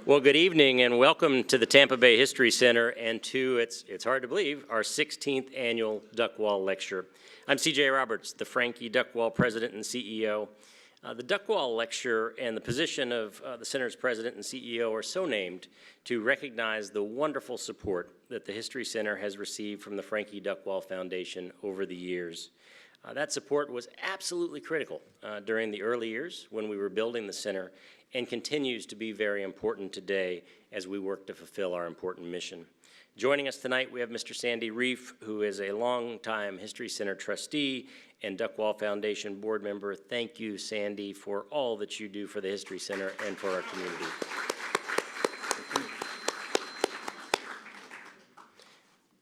Well, good evening and welcome to the Tampa Bay History Center and to, it's hard to believe, our 16th annual Duckwall Lecture. I'm C.J. Roberts, the Frankie Duckwall President and CEO. The Duckwall Lecture and the position of the Center's President and CEO are so named to recognize the wonderful support that the History Center has received from the Frankie Duckwall Foundation over the years. That support was absolutely critical during the early years when we were building the center, and continues to be very important today as we work to fulfill our important mission. Joining us tonight, we have Mr. Sandy Reef, who is a longtime History Center trustee and Duckwall Foundation board member. Thank you, Sandy, for all that you do for the History Center and for our community.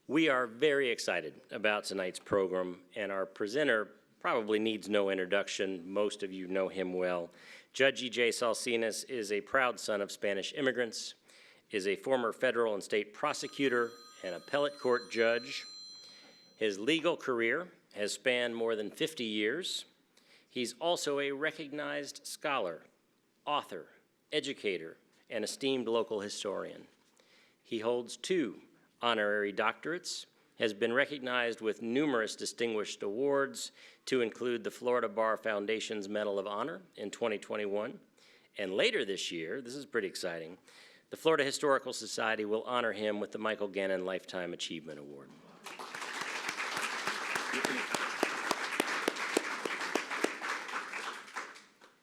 We are very excited about tonight's program, and our presenter probably needs no introduction. Most of you know him well. Judge E.J. Salcines is a proud son of Spanish immigrants, is a former federal and state prosecutor and appellate court judge. His legal career has spanned more than 50 years. He's also a recognized scholar, author, educator, and esteemed local historian. He holds 2 honorary doctorates, has been recognized with numerous distinguished awards, to include the Florida Bar Foundation's Medal of Honor in 2021. And later this year, this is pretty exciting, the Florida Historical Society will honor him with the Michael Gannon Lifetime Achievement Award.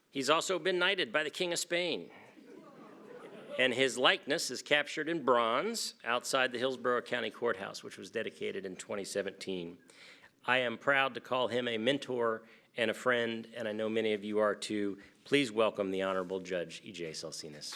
He's also been knighted by the King of Spain, and his likeness is captured in bronze outside the Hillsborough County Courthouse, which was dedicated in 2017. I am proud to call him a mentor and a friend, and I know many of you are too. Please welcome the Honorable Judge E.J. Salcines.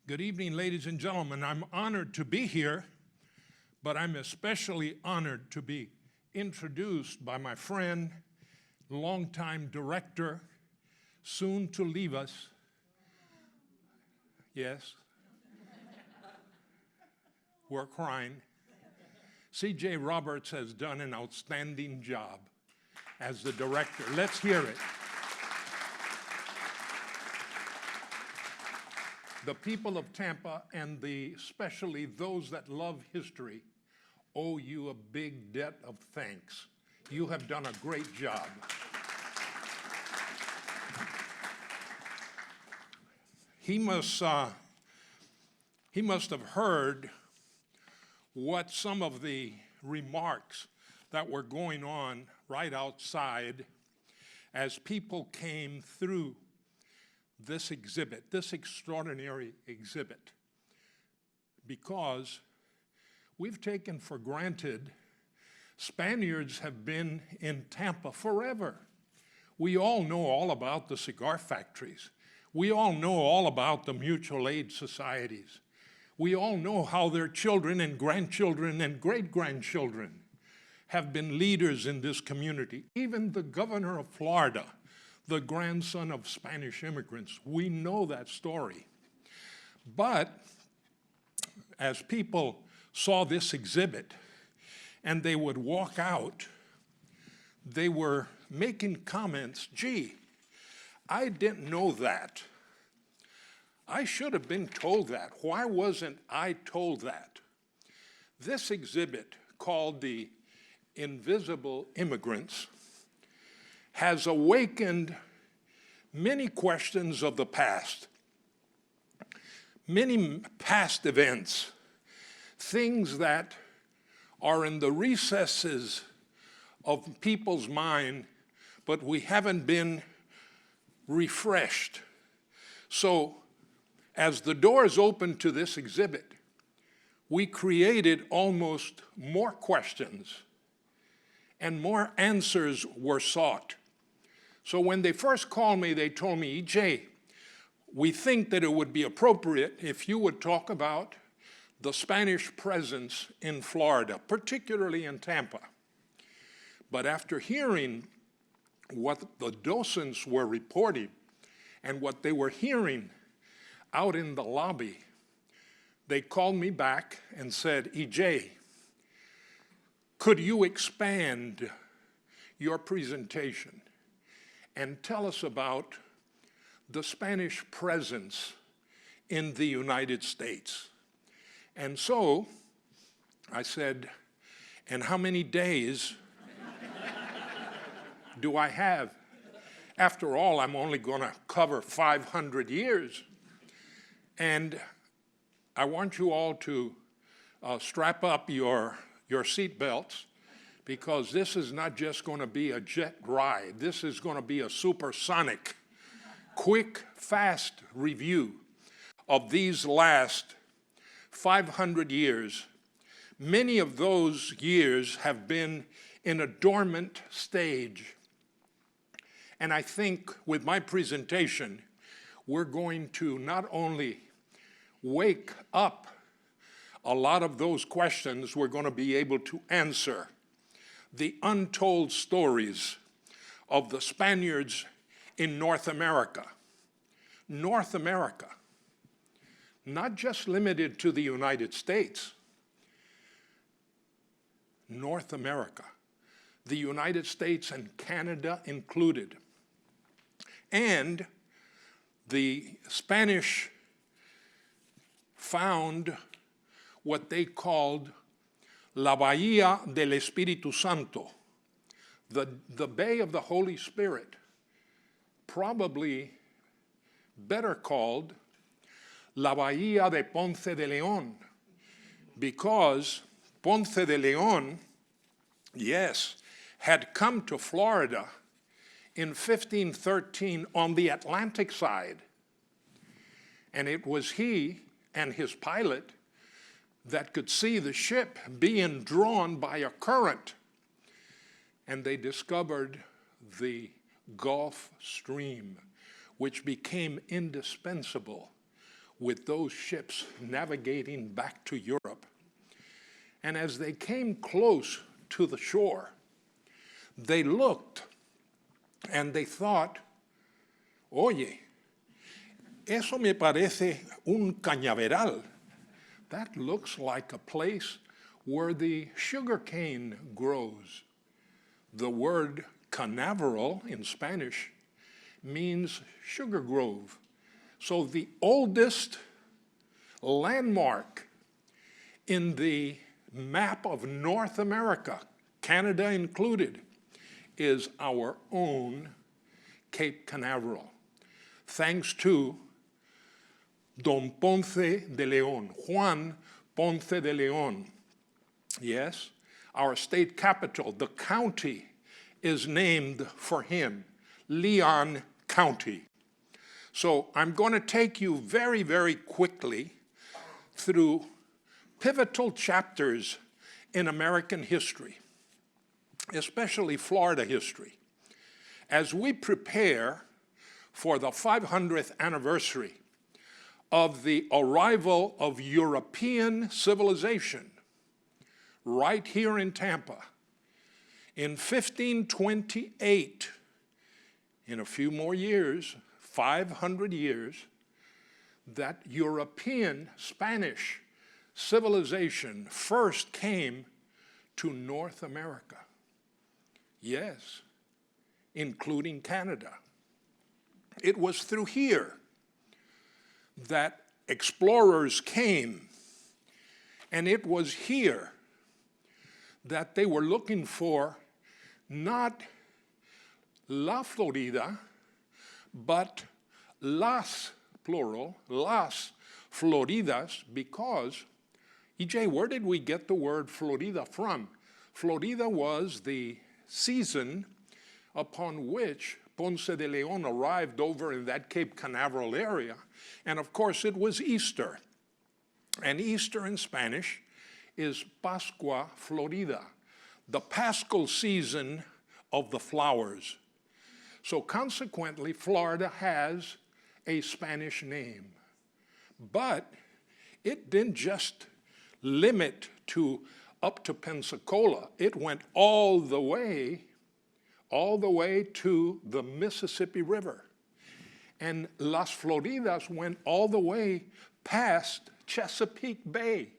Good evening, ladies and gentlemen. I'm honored to be here, but I'm especially honored to be introduced by my friend, longtime director, soon to leave us. Yes, we're crying. C.J. Roberts has done an outstanding job as the director. Let's hear it. The people of Tampa, and especially those that love history, owe you a big debt of thanks. You have done a great job. He must have heard what some of the remarks that were going on right outside as people came through this exhibit, this extraordinary exhibit, because we've taken for granted Spaniards have been in Tampa forever. We all know all about the cigar factories. We all know all about the mutual aid societies. We all know how their children and grandchildren and great-grandchildren have been leaders in this community. Even the governor of Florida, the grandson of Spanish immigrants, we know that story. But as people saw this exhibit and they would walk out, they were making comments, gee, I didn't know that. I should have been told that. Why wasn't I told that? This exhibit, called the Invisible Immigrants, has awakened many questions of the past, many past events, things that are in the recesses of people's mind, but we haven't been refreshed. So as the doors opened to this exhibit, we created almost more questions and more answers were sought. So when they first called me, they told me, E.J., we think that it would be appropriate if you would talk about the Spanish presence in Florida, particularly in Tampa. But after hearing what the docents were reporting and what they were hearing out in the lobby, they called me back and said, E.J., Could you expand your presentation and tell us about the Spanish presence in the United States? And so I said, and how many days do I have? After all, I'm only going to cover 500 years. And I want you all to strap up your seat belts, because this is not just going to be a jet ride. This is going to be a supersonic, quick, fast review of these last 500 years. Many of those years have been in a dormant stage. And I think with my presentation, we're going to not only wake up a lot of those questions, we're going to be able to answer the untold stories of the Spaniards in North America. North America, not just limited to the United States. North America, the United States and Canada included. And the Spanish found what they called La Bahía del Espíritu Santo, the Bay of the Holy Spirit, probably better called La Bahía de Ponce de León, because Ponce de León, yes, had come to Florida in 1513 on the Atlantic side. And it was he and his pilot that could see the ship being drawn by a current. And they discovered the Gulf Stream, which became indispensable with those ships navigating back to Europe. And as they came close to the shore, they looked and they thought, oye, eso me parece un cañaveral. That looks like a place where the sugarcane grows. The word canaveral in Spanish means sugar grove. So the oldest landmark in the map of North America, Canada included, is our own Cape Canaveral, thanks to Don Ponce de León, Juan Ponce de León. Yes, our state capital, the county, is named for him, Leon County. So I'm going to take you very, very quickly through pivotal chapters in American history, especially Florida history, as we prepare for the 500th anniversary of the arrival of European civilization right here in Tampa. In 1528, in a few more years, 500 years, that European Spanish civilization first came to North America. Yes, including Canada. It was through here that explorers came, and it was here that they were looking for not La Florida, but las, plural, las Floridas, because, E.J., where did we get the word Florida from? Florida was the season upon which Ponce de León arrived over in that Cape Canaveral area. And of course, it was Easter. And Easter in Spanish is Pascua Florida, the paschal season of the flowers. So consequently, Florida has a Spanish name. But it didn't just limit to up to Pensacola. It went all the way to the Mississippi River. And Las Floridas went all the way past Chesapeake Bay.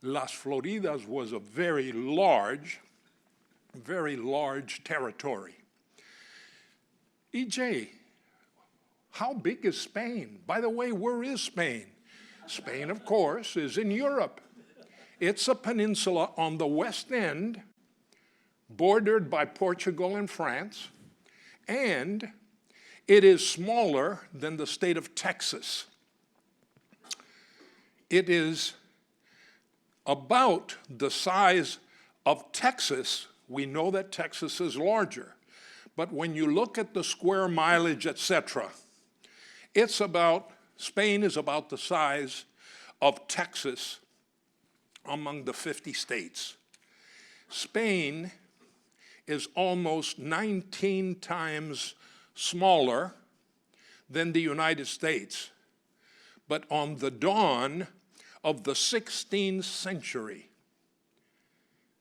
Las Floridas was a very large territory. E.J., how big is Spain? By the way, where is Spain? Spain, of course, is in Europe. It's a peninsula on the west end, bordered by Portugal and France, and it is smaller than the state of Texas. It is about the size of Texas. We know that Texas is larger, but when you look at the square mileage, etc., Spain is about the size of Texas among the 50 states. Spain is almost 19 times smaller than the United States. But on the dawn of the 16th century,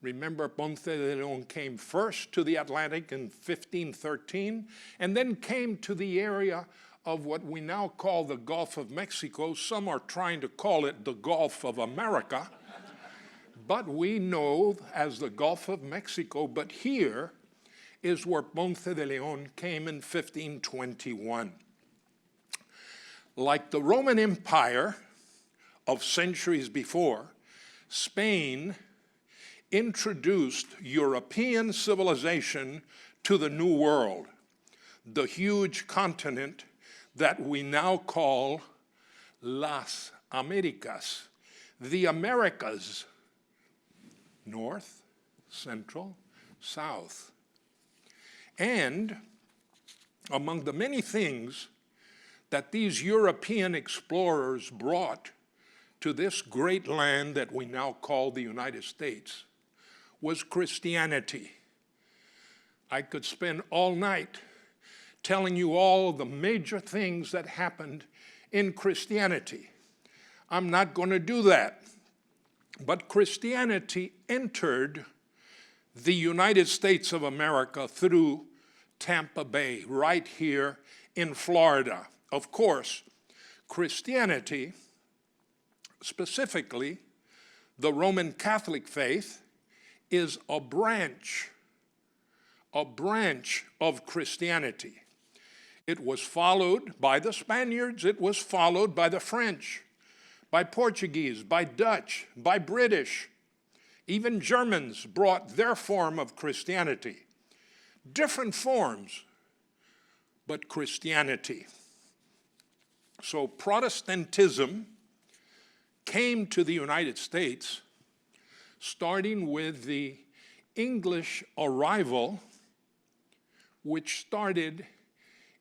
remember Ponce de Leon came first to the Atlantic in 1513 and then came to the area of what we now call the Gulf of Mexico. Some are trying to call it the Gulf of America, but we know as the Gulf of Mexico. But here is where Ponce de Leon came in 1521. Like the Roman Empire of centuries before, Spain introduced European civilization to the New World, the huge continent that we now call Las Americas, the Americas, North, Central, South. And among the many things that these European explorers brought to this great land that we now call the United States was Christianity. I could spend all night telling you all the major things that happened in Christianity. I'm not going to do that. But Christianity entered the United States of America through Tampa Bay, right here in Florida. Of course, Christianity, specifically the Roman Catholic faith, is a branch of Christianity. It was followed by the Spaniards, it was followed by the French, by Portuguese, by Dutch, by British. Even Germans brought their form of Christianity. Different forms, but Christianity. So Protestantism came to the United States starting with the English arrival, which started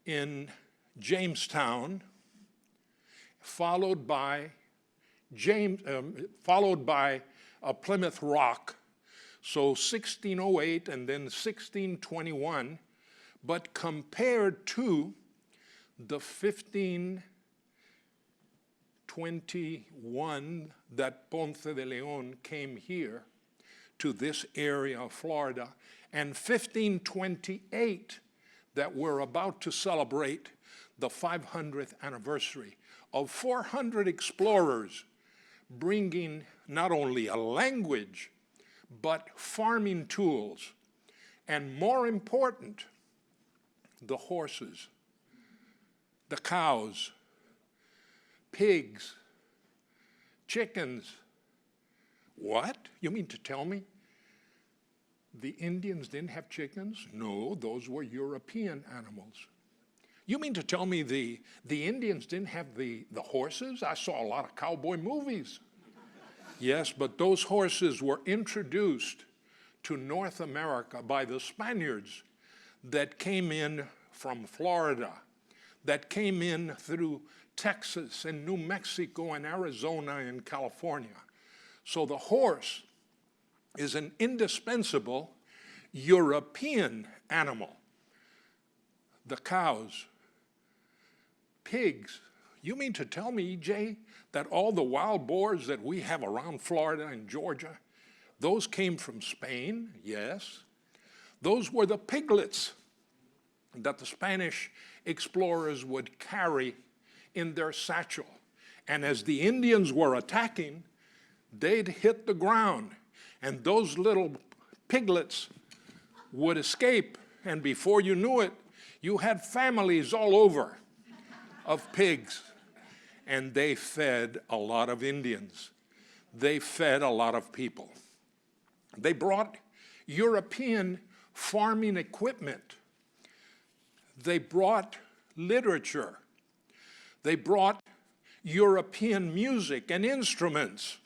in Jamestown, followed by Plymouth Rock, so 1608 and then 1621, but compared to the 1521 that Ponce de Leon came here to this area of Florida, and 1528 that we're about to celebrate the 500th anniversary of 400 explorers bringing not only a language, but farming tools, and more important, the horses, the cows, pigs, chickens. What? You mean to tell me the Indians didn't have chickens? No, those were European animals. You mean to tell me the Indians didn't have the horses? I saw a lot of cowboy movies. Yes, but those horses were introduced to North America by the Spaniards that came in from Florida, that came in through Texas and New Mexico and Arizona and California. So the horse is an indispensable European animal. The cows, pigs. You mean to tell me, E.J., that all the wild boars that we have around Florida and Georgia, those came from Spain? Yes. Those were the piglets that the Spanish explorers would carry in their satchel. And as the Indians were attacking, they'd hit the ground, and those little piglets would escape, and before you knew it, you had families all over of pigs. And they fed a lot of Indians. They fed a lot of people. They brought European farming equipment. They brought literature. They brought European music and instruments,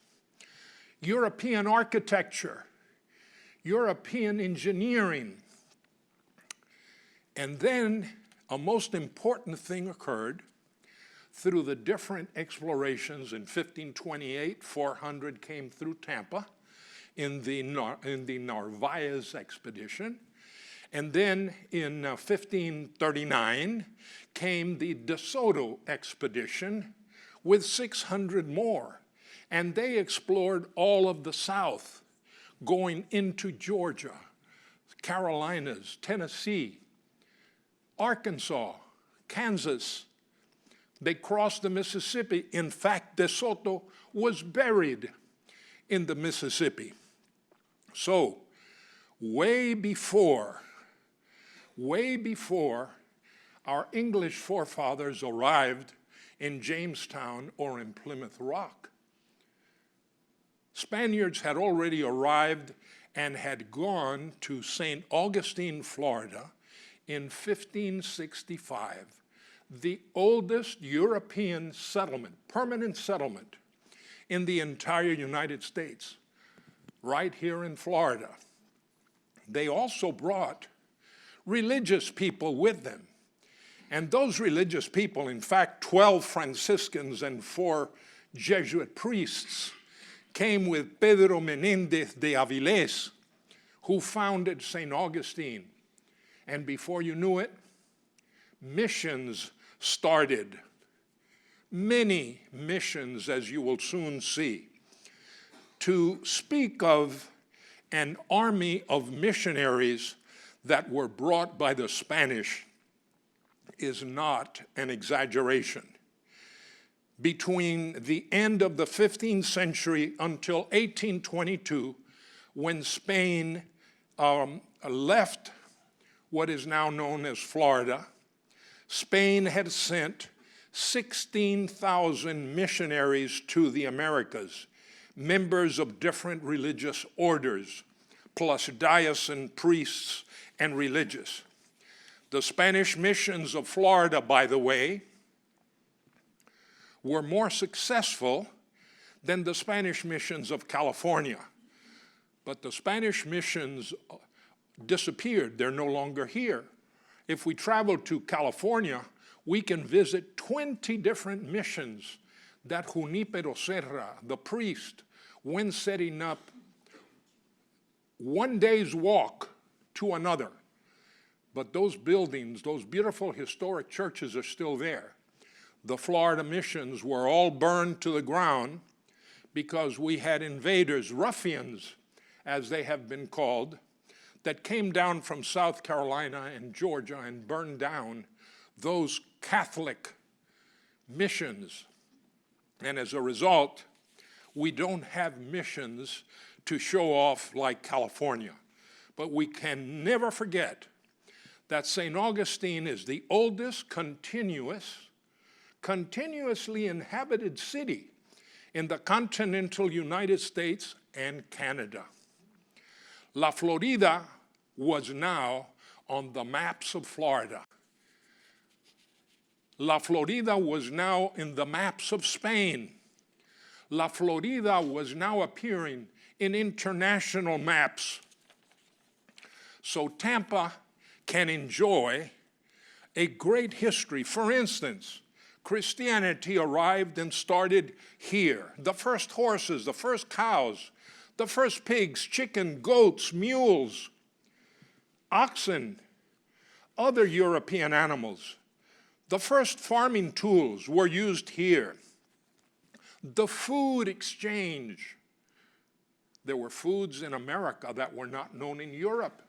European architecture, European engineering. And then a most important thing occurred. Through the different explorations in 1528, 400 came through Tampa in the Narvaez expedition. And then in 1539 came the De Soto expedition with 600 more. And they explored all of the South, going into Georgia, Carolinas, Tennessee, Arkansas, Kansas. They crossed the Mississippi. In fact, De Soto was buried in the Mississippi. So, way before our English forefathers arrived in Jamestown or in Plymouth Rock, Spaniards had already arrived and had gone to St. Augustine, Florida in 1565. The oldest European settlement, permanent settlement in the entire United States, right here in Florida. They also brought religious people with them. And those religious people, in fact, 12 Franciscans and 4 Jesuit priests, came with Pedro Menéndez de Avilés, who founded St. Augustine. And before you knew it, missions started. Many missions, as you will soon see. To speak of an army of missionaries that were brought by the Spanish is not an exaggeration. Between the end of the 15th century until 1822, when Spain left what is now known as Florida, Spain had sent 16,000 missionaries to the Americas, members of different religious orders, plus diocesan priests and religious. The Spanish missions of Florida, by the way, were more successful than the Spanish missions of California. But the Spanish missions disappeared. They're no longer here. If we travel to California, we can visit 20 different missions that Junípero Serra, the priest, when setting up one day's walk to another. But those buildings, those beautiful historic churches are still there. The Florida missions were all burned to the ground because we had invaders, ruffians, as they have been called, that came down from South Carolina and Georgia and burned down those Catholic missions. And as a result, we don't have missions to show off like California. But we can never forget that St. Augustine is the oldest continuously inhabited city in the continental United States and Canada. La Florida was now on the maps of Florida. La Florida was now in the maps of Spain. La Florida was now appearing in international maps. So Tampa can enjoy a great history. For instance, Christianity arrived and started here. The first horses, the first cows, the first pigs, chicken, goats, mules, oxen, other European animals. The first farming tools were used here. The food exchange. There were foods in America that were not known in Europe.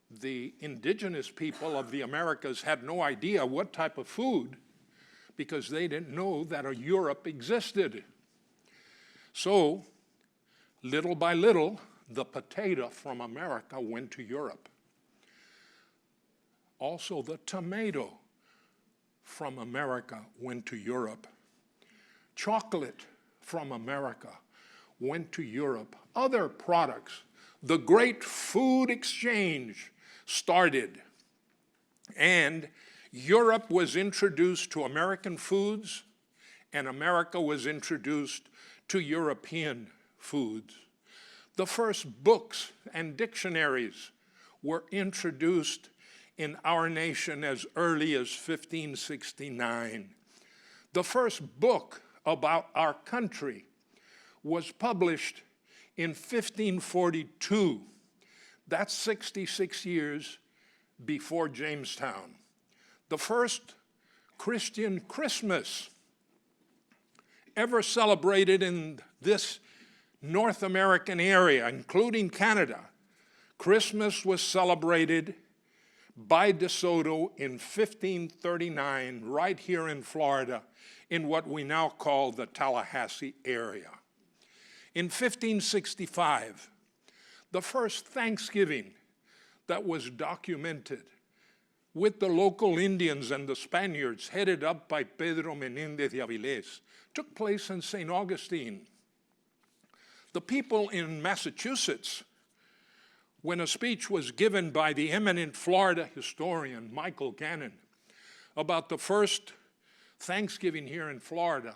The indigenous people of the Americas had no idea what type of food because they didn't know that a Europe existed. So, little by little, the potato from America went to Europe. Also, the tomato from America went to Europe. Chocolate from America went to Europe. Other products. The great food exchange started, and Europe was introduced to American foods, and America was introduced to European foods. The first books and dictionaries were introduced in our nation as early as 1569. The first book about our country was published in 1542. That's 66 years before Jamestown. The first Christian Christmas ever celebrated in this North American area, including Canada, Christmas was celebrated by DeSoto in 1539, right here in Florida, in what we now call the Tallahassee area. In 1565, the first Thanksgiving that was documented with the local Indians and the Spaniards, headed up by Pedro Menéndez de Avilés, took place in St. Augustine. The people in Massachusetts, when a speech was given by the eminent Florida historian Michael Gannon about the first Thanksgiving here in Florida,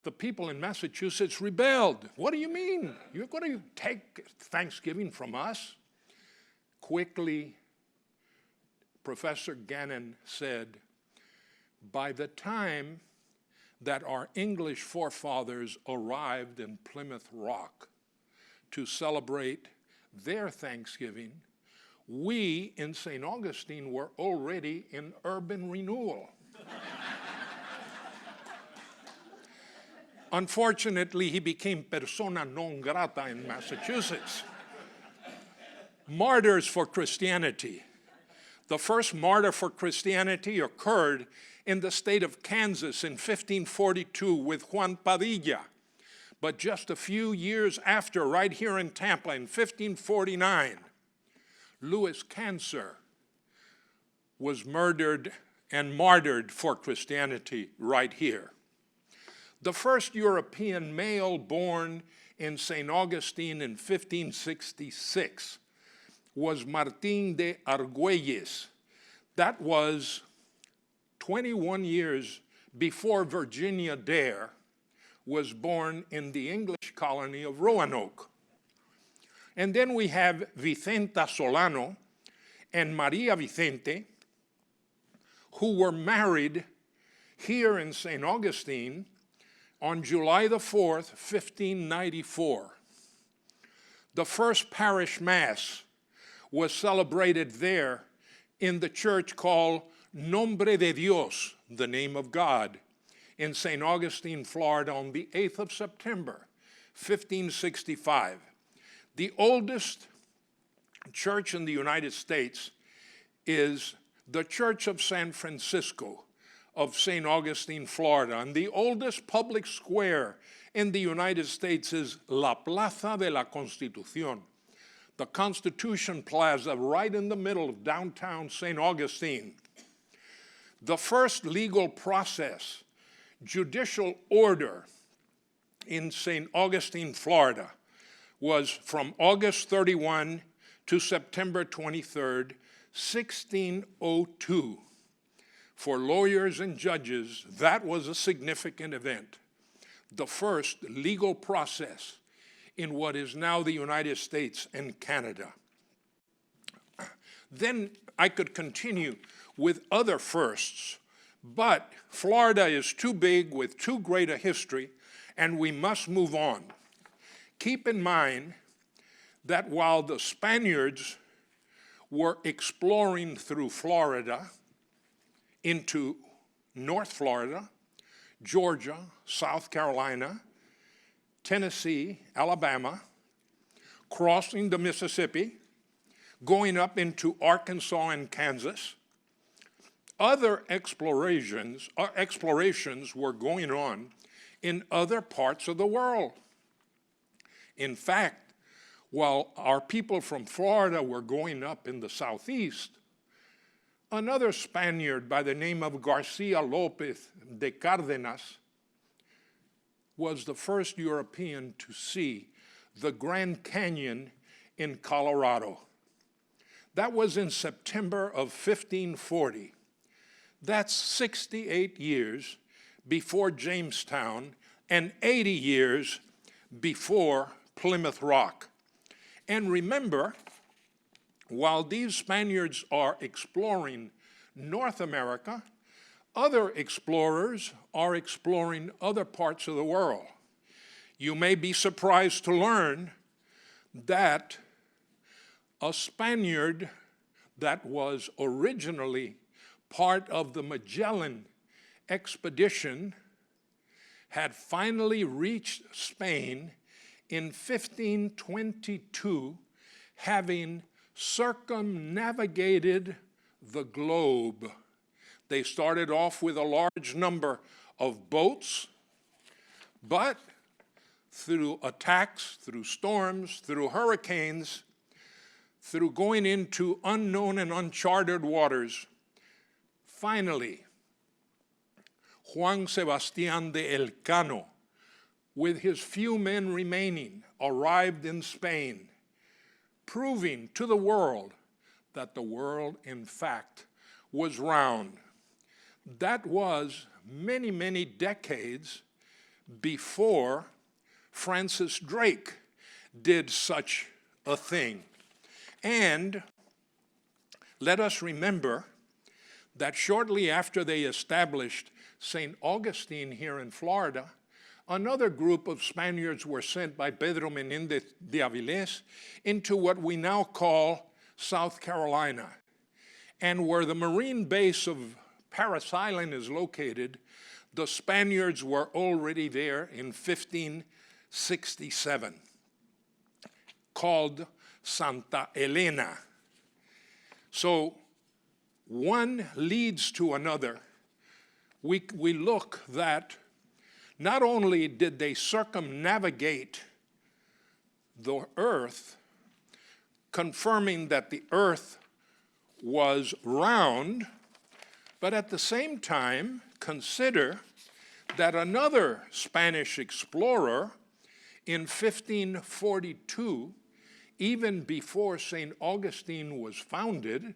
the people in Massachusetts rebelled. What do you mean? You're going to take Thanksgiving from us? Quickly, Professor Gannon said, by the time that our English forefathers arrived in Plymouth Rock to celebrate their Thanksgiving, we in St. Augustine were already in urban renewal. Unfortunately, he became persona non grata in Massachusetts. Martyrs for Christianity. The first martyr for Christianity occurred in the state of Kansas in 1542 with Juan Padilla. But just a few years after, right here in Tampa in 1549, Louis Cancer was murdered and martyred for Christianity right here. The first European male born in St. Augustine in 1566 was Martín de Argüelles. That was 21 years before Virginia Dare was born in the English colony of Roanoke. And then we have Vicenta Solano and Maria Vicente, who were married here in St. Augustine on July the 4th, 1594. The first parish mass was celebrated there in the church called Nombre de Dios, the name of God, in St. Augustine, Florida, on the 8th of September, 1565. The oldest church in the United States is the Church of San Francisco of St. Augustine, Florida. And the oldest public square in the United States is La Plaza de la Constitución, the Constitution Plaza right in the middle of downtown St. Augustine. The first legal process, judicial order in St. Augustine, Florida, was from August 31 to September 23rd, 1602. For lawyers and judges, that was a significant event. The first legal process in what is now the United States and Canada. Then I could continue with other firsts, but Florida is too big with too great a history, and we must move on. Keep in mind that while the Spaniards were exploring through Florida into North Florida, Georgia, South Carolina, Tennessee, Alabama, crossing the Mississippi, going up into Arkansas and Kansas, other explorations were going on in other parts of the world. In fact, while our people from Florida were going up in the southeast, another Spaniard by the name of Garcia Lopez de Cárdenas was the first European to see the Grand Canyon in Colorado. That was in September of 1540. That's 68 years before Jamestown and 80 years before Plymouth Rock. And remember, while these Spaniards are exploring North America, other explorers are exploring other parts of the world. You may be surprised to learn that a Spaniard that was originally part of the Magellan expedition had finally reached Spain in 1522, having circumnavigated the globe. They started off with a large number of boats, but through attacks, through storms, through hurricanes, through going into unknown and uncharted waters, finally, Juan Sebastián de Elcano, with his few men remaining, arrived in Spain, proving to the world that the world, in fact, was round. That was many, many decades before Francis Drake did such a thing. And let us remember that shortly after they established St. Augustine here in Florida, another group of Spaniards were sent by Pedro Menéndez de Avilés into what we now call South Carolina. And where the Marine base of Parris Island is located, the Spaniards were already there in 1567, called Santa Elena. So one leads to another. We look that not only did they circumnavigate the earth, confirming that the earth was round, but at the same time consider that another Spanish explorer in 1542, even before St. Augustine was founded,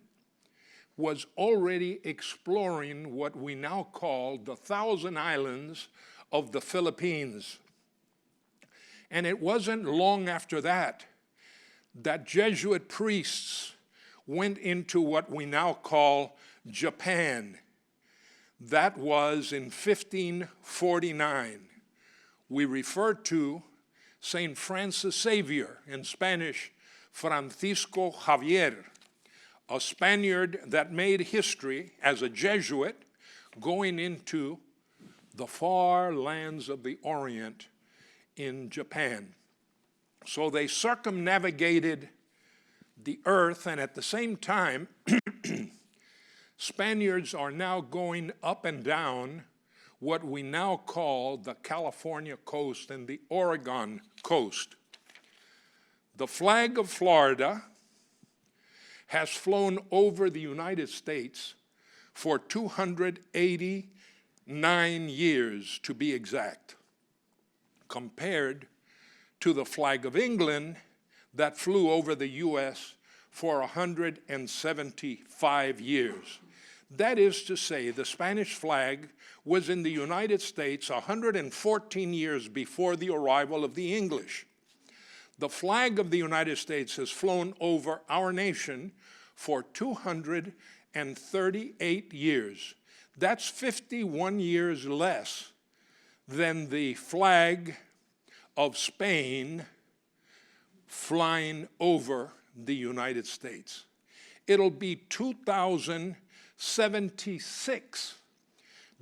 was already exploring what we now call the Thousand Islands of the Philippines. And it wasn't long after that that Jesuit priests went into what we now call Japan. That was in 1549. We refer to St. Francis Xavier, in Spanish, Francisco Javier, a Spaniard that made history as a Jesuit going into the far lands of the Orient in Japan. So they circumnavigated the earth, and at the same time, Spaniards are now going up and down what we now call the California coast and the Oregon coast. The flag of Florida has flown over the United States for 289 years, to be exact, compared to the flag of England that flew over the U.S. for 175 years. That is to say, the Spanish flag was in the United States 114 years before the arrival of the English. The flag of the United States has flown over our nation for 238 years. That's 51 years less than the flag of Spain flying over the United States. It'll be 2076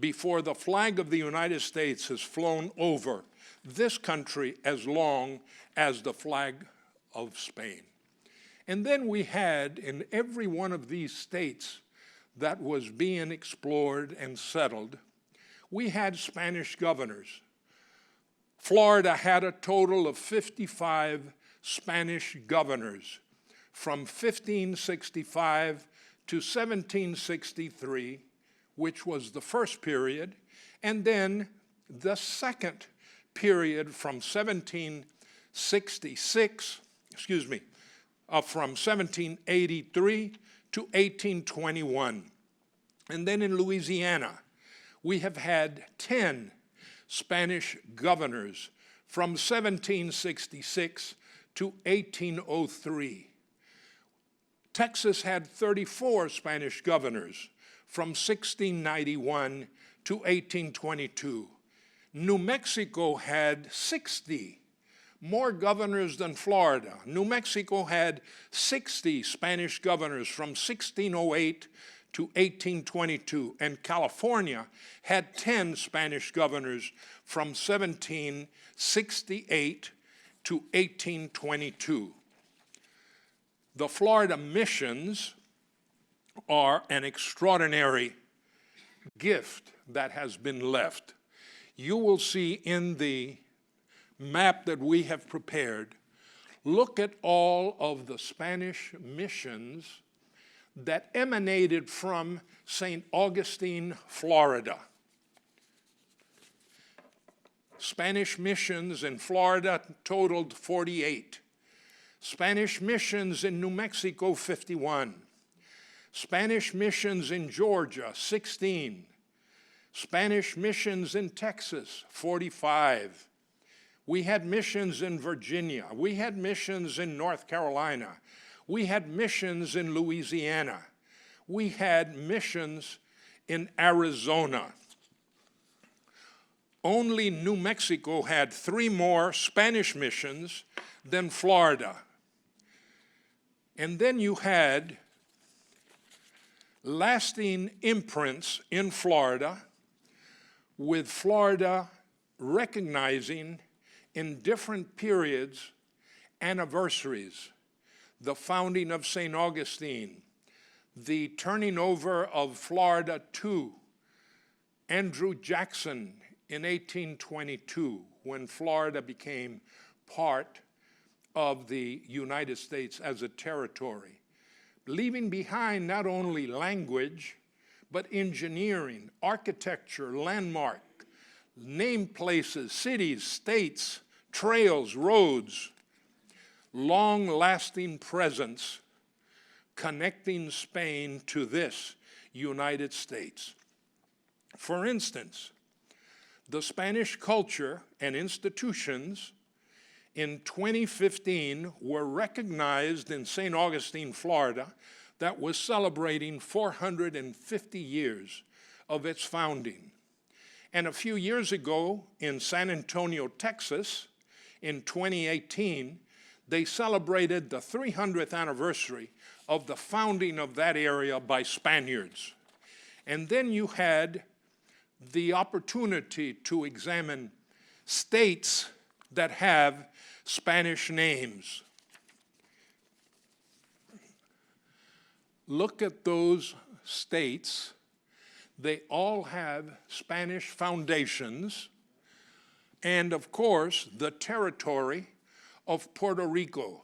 before the flag of the United States has flown over this country as long as the flag of Spain. And then we had in every one of these states that was being explored and settled, we had Spanish governors. Florida had a total of 55 Spanish governors from 1565 to 1763, which was the first period, and then the second period from 1766, from 1783 to 1821. And then in Louisiana, we have had 10 Spanish governors from 1766 to 1803. Texas had 34 Spanish governors from 1691 to 1822. New Mexico had 60, more governors than Florida. New Mexico had 60 Spanish governors from 1608 to 1822, and California had 10 Spanish governors from 1768 to 1822. The Florida missions are an extraordinary gift that has been left. You will see in the map that we have prepared, look at all of the Spanish missions that emanated from St. Augustine, Florida. Spanish missions in Florida totaled 48. Spanish missions in New Mexico, 51. Spanish missions in Georgia, 16. Spanish missions in Texas, 45. We had missions in Virginia. We had missions in North Carolina. We had missions in Louisiana. We had missions in Arizona. Only New Mexico had 3 more Spanish missions than Florida. And then you had lasting imprints in Florida, with Florida recognizing in different periods anniversaries. The founding of St. Augustine, the turning over of Florida to Andrew Jackson in 1822, when Florida became part of the United States as a territory, leaving behind not only language, but engineering, architecture, landmark, name places, cities, states, trails, roads, long-lasting presence connecting Spain to this United States. For instance, the Spanish culture and institutions in 2015 were recognized in St. Augustine, Florida, that was celebrating 450 years of its founding. And a few years ago in San Antonio, Texas, in 2018, they celebrated the 300th anniversary of the founding of that area by Spaniards. And then you had the opportunity to examine states that have Spanish names. Look at those states. They all have Spanish foundations, and of course, the territory of Puerto Rico.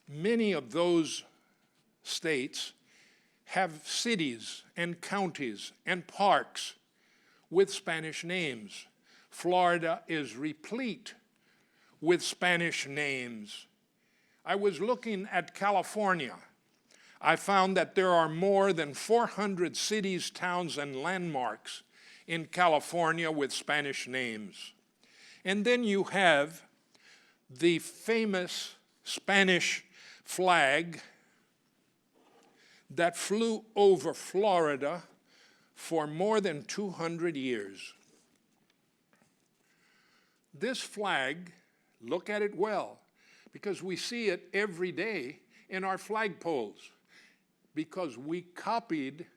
Many of those states have cities and counties and parks with Spanish names. Florida is replete with Spanish names. I was looking at California. I found that there are more than 400 cities, towns, and landmarks in California with Spanish names. And then you have the famous Spanish flag that flew over Florida for more than 200 years. This flag, look at it well, because we see it every day in our flagpoles, because we copied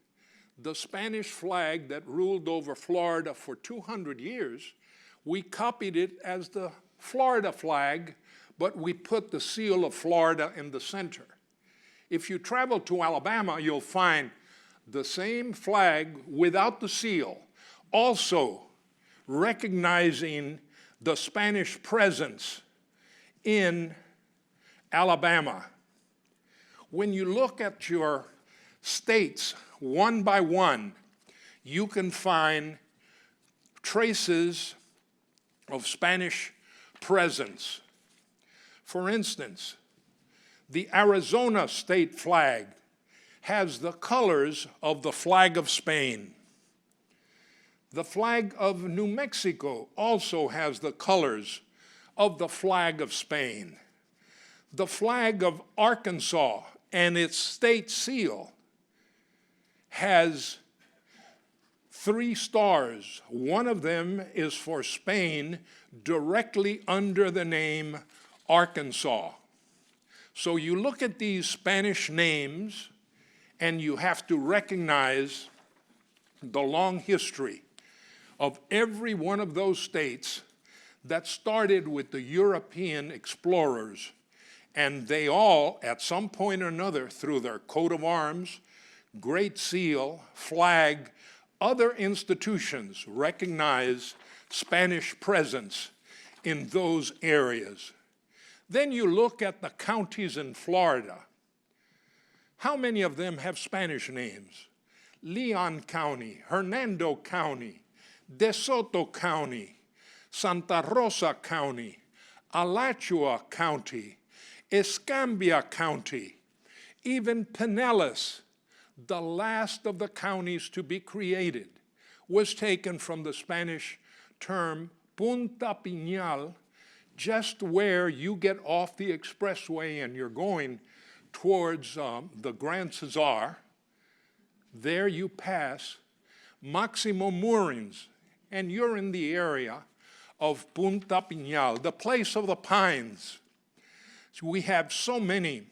the Spanish flag that ruled over Florida for 200 years. We copied it as the Florida flag, but we put the seal of Florida in the center. If you travel to Alabama, you'll find the same flag without the seal, Also, recognizing the Spanish presence in Alabama. When you look at your states one by one, you can find traces of Spanish presence. For instance, the Arizona state flag has the colors of the flag of Spain. The flag of New Mexico also has the colors of the flag of Spain. The flag of Arkansas and its state seal has 3 stars. One of them is for Spain, directly under the name Arkansas. So you look at these Spanish names, and you have to recognize the long history of every one of those states that started with the European explorers. And they all, at some point or another, through their coat of arms, Great Seal, flag, other institutions recognize Spanish presence in those areas. Then you look at the counties in Florida. How many of them have Spanish names? Leon County, Hernando County, DeSoto County, Santa Rosa County, Alachua County, Escambia County, even Pinellas, the last of the counties to be created, was taken from the Spanish term Punta Piñal, just where you get off the expressway and you're going towards the Grand Cesar. There you pass Maximo Moorings, and you're in the area of Punta Piñal, the place of the pines. So we have so many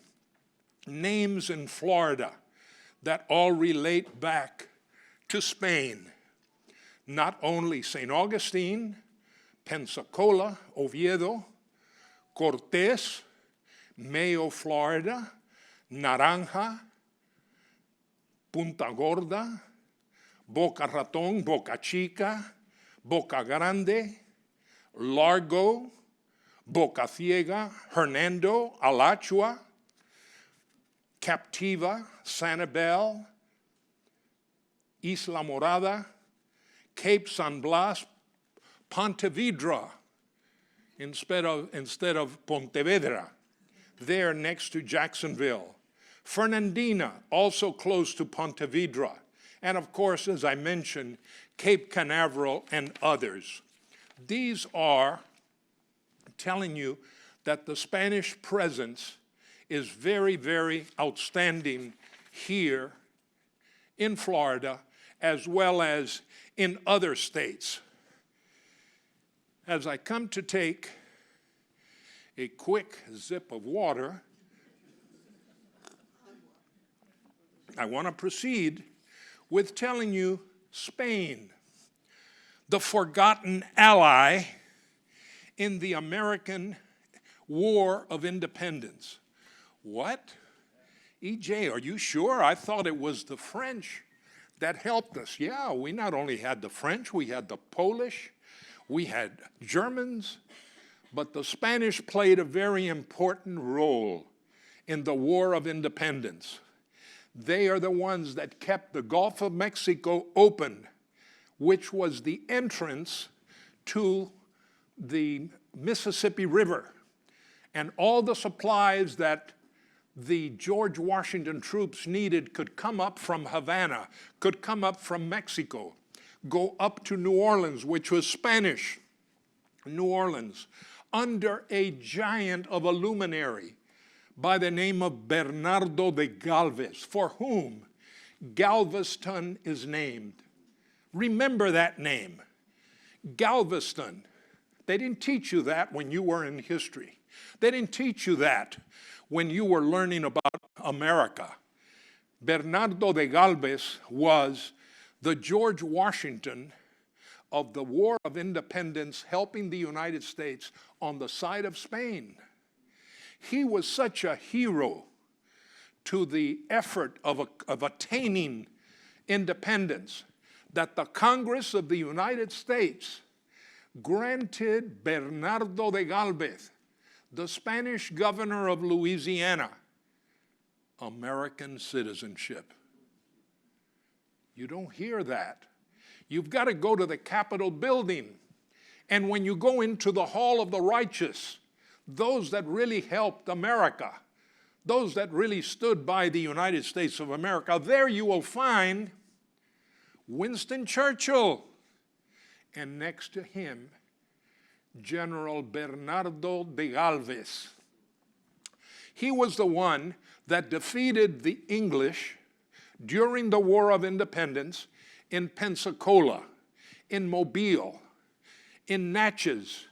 names in Florida that all relate back to Spain. Not only St. Augustine, Pensacola, Oviedo, Cortez, Mayo, Florida, Naranja, Punta Gorda, Boca Raton, Boca Chica, Boca Grande, Largo, Boca Ciega, Hernando, Alachua, Captiva, Sanibel, Isla Morada, Cape San Blas, Pontevedra, instead of Pontevedra, there next to Jacksonville. Fernandina, also close to Pontevedra. And of course, as I mentioned, Cape Canaveral and others. These are telling you that the Spanish presence is very, very outstanding here in Florida, as well as in other states. As I come to take a quick sip of water, I want to proceed with telling you Spain, the forgotten ally in the American War of Independence. What? E.J., are you sure? I thought it was the French that helped us. Yeah, we not only had the French, we had the Polish, we had Germans, but the Spanish played a very important role in the War of Independence. They are the ones that kept the Gulf of Mexico open, which was the entrance to the Mississippi River. And all the supplies that the George Washington troops needed could come up from Havana, could come up from Mexico, go up to New Orleans, which was Spanish New Orleans, under a giant of a luminary by the name of Bernardo de Galvez, for whom Galveston is named. Remember that name, Galveston. They didn't teach you that when you were in history. They didn't teach you that when you were learning about America. Bernardo de Galvez was the George Washington of the War of Independence, helping the United States on the side of Spain. He was such a hero to the effort of attaining independence that the Congress of the United States granted Bernardo de Galvez, the Spanish governor of Louisiana, American citizenship. You don't hear that. You've got to go to the Capitol building. And when you go into the Hall of the Righteous, those that really helped America, those that really stood by the United States of America, there you will find Winston Churchill. And next to him, General Bernardo de Galvez. He was the one that defeated the English during the War of Independence in Pensacola, in Mobile, in Natchez,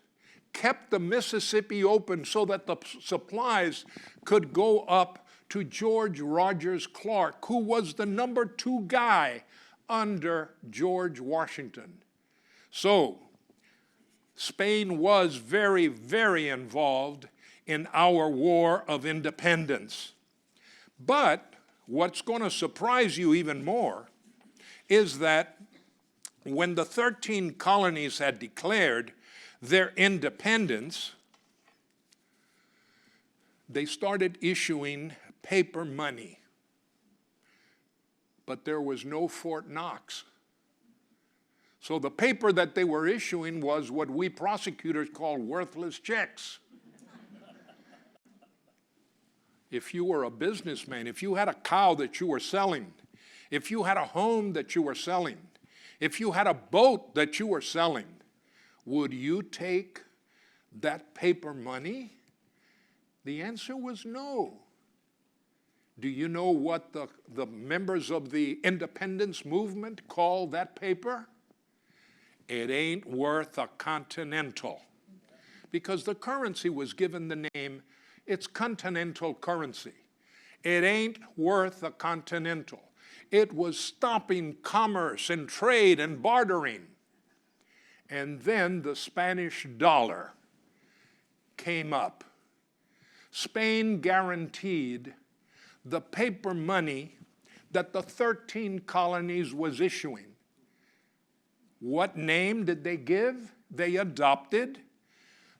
kept the Mississippi open so that the supplies could go up to George Rogers Clark, who was the #2 guy under George Washington. So Spain was very, very involved in our War of Independence. But what's going to surprise you even more is that when the 13 colonies had declared their independence, they started issuing paper money. But there was no Fort Knox. So the paper that they were issuing was what we prosecutors call worthless checks. If you were a businessman, if you had a cow that you were selling, if you had a home that you were selling, if you had a boat that you were selling, would you take that paper money? The answer was no. Do you know what the members of the independence movement call that paper? It ain't worth a continental. Because the currency was given the name, it's continental currency. It ain't worth a continental. It was stopping commerce and trade and bartering. And then the Spanish dollar came up. Spain guaranteed the paper money that the 13 colonies was issuing. What name did they give? They adopted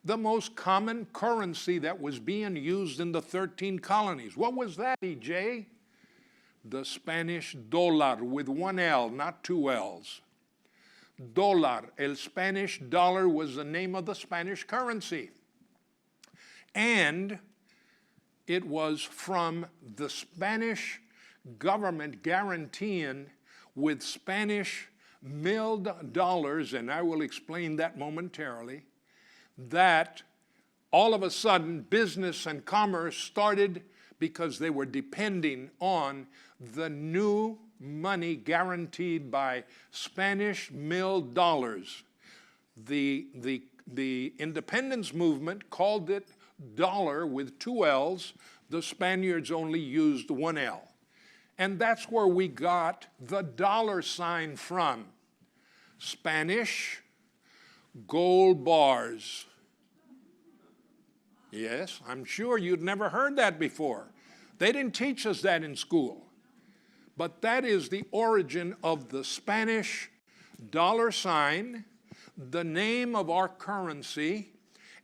the most common currency that was being used in the 13 colonies. What was that, E.J.? The Spanish dólar with one L, not two L's. Dólar, el Spanish dollar was the name of the Spanish currency. And it was from the Spanish government guaranteeing with Spanish milled dollars, and I will explain that momentarily, that all of a sudden business and commerce started because they were depending on the new money guaranteed by Spanish milled dollars. The independence movement called it dollar with two L's. The Spaniards only used one L. And that's where we got the dollar sign from. Spanish gold bars. Yes, I'm sure you'd never heard that before. They didn't teach us that in school. But that is the origin of the Spanish dollar sign, the name of our currency.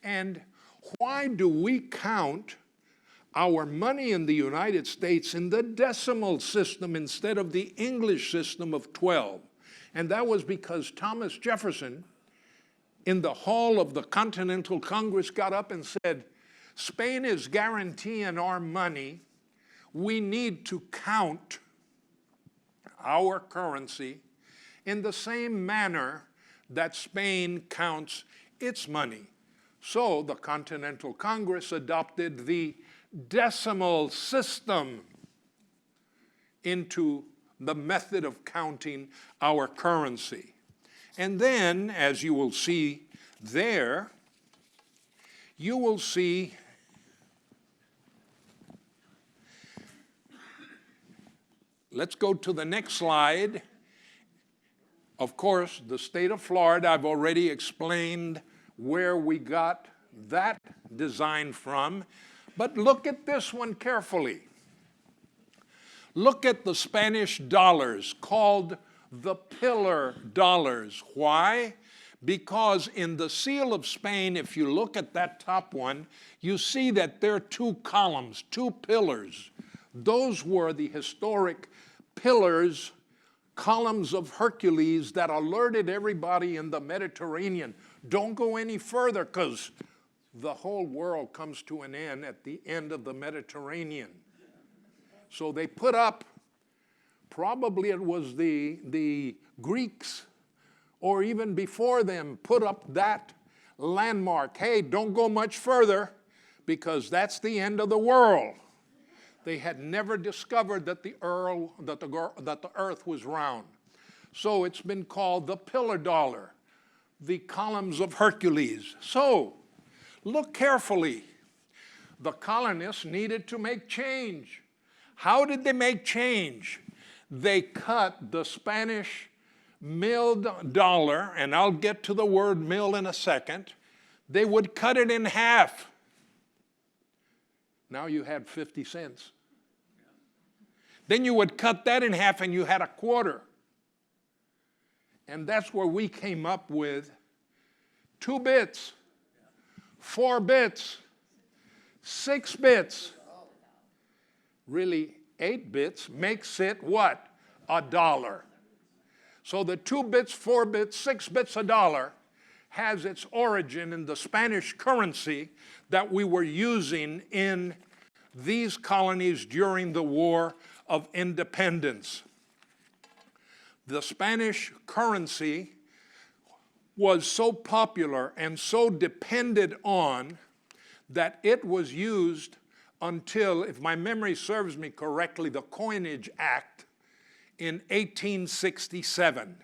And why do we count our money in the United States in the decimal system instead of the English system of 12? And that was because Thomas Jefferson, in the hall of the Continental Congress, got up and said, Spain is guaranteeing our money. We need to count our currency in the same manner that Spain counts its money. So the Continental Congress adopted the decimal system into the method of counting our currency. And then, as you will see there, you will see let's go to the next slide. Of course, the state of Florida, I've already explained where we got that design from. But look at this one carefully. Look at the Spanish dollars called the pillar dollars. Why? Because in the seal of Spain, if you look at that top one, you see that there are two columns, two pillars. Those were the historic pillars, columns of Hercules that alerted everybody in the Mediterranean. Don't go any further because the whole world comes to an end at the end of the Mediterranean. So they put up, probably it was the Greeks, or even before them, put up that landmark. Hey, don't go much further because that's the end of the world. They had never discovered that the earth was round. So it's been called the pillar dollar, the columns of Hercules. So look carefully. The colonists needed to make change. How did they make change? They cut the Spanish milled dollar, and I'll get to the word mill in a second. They would cut it in half. Now you had 50 cents. Then you would cut that in half and you had a quarter. And that's where we came up with 2 bits, 4 bits, 6 bits. Really, 8 bits makes it what? $1. So the 2 bits, 4 bits, 6 bits $1 has its origin in the Spanish currency that we were using in these colonies during the War of Independence. The Spanish currency was so popular and so depended on that it was used until, if my memory serves me correctly, the Coinage Act in 1867.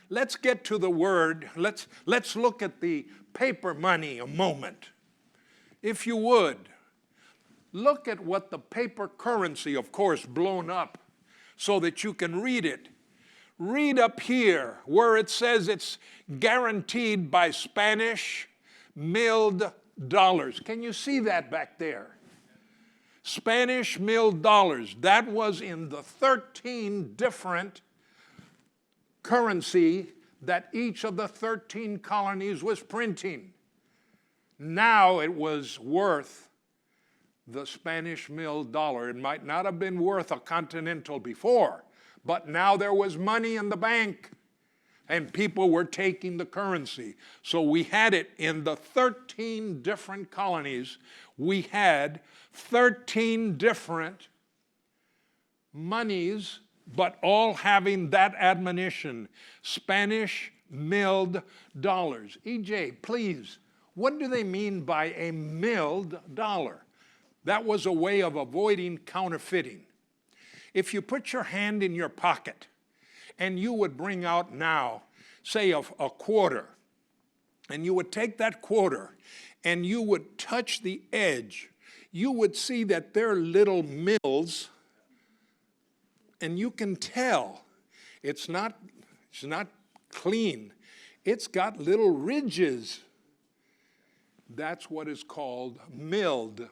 Let's get to the word. Let's look at the paper money a moment. If you would, look at what the paper currency, of course, blown up so that you can read it. Read up here where it says it's guaranteed by Spanish milled dollars. Can you see that back there? Spanish milled dollars. That was in the 13 different currency that each of the 13 colonies was printing. Now it was worth the Spanish milled dollar. It might not have been worth a continental before, but now there was money in the bank and people were taking the currency. So we had it in the 13 different colonies. We had 13 different monies, but all having that admonition, Spanish milled dollars. E.J., please, what do they mean by a milled dollar? That was a way of avoiding counterfeiting. If you put your hand in your pocket and you would bring out now, say a quarter, and you would take that quarter and you would touch the edge, you would see that there are little mills, and you can tell it's not clean. It's got little ridges. That's what is called milled.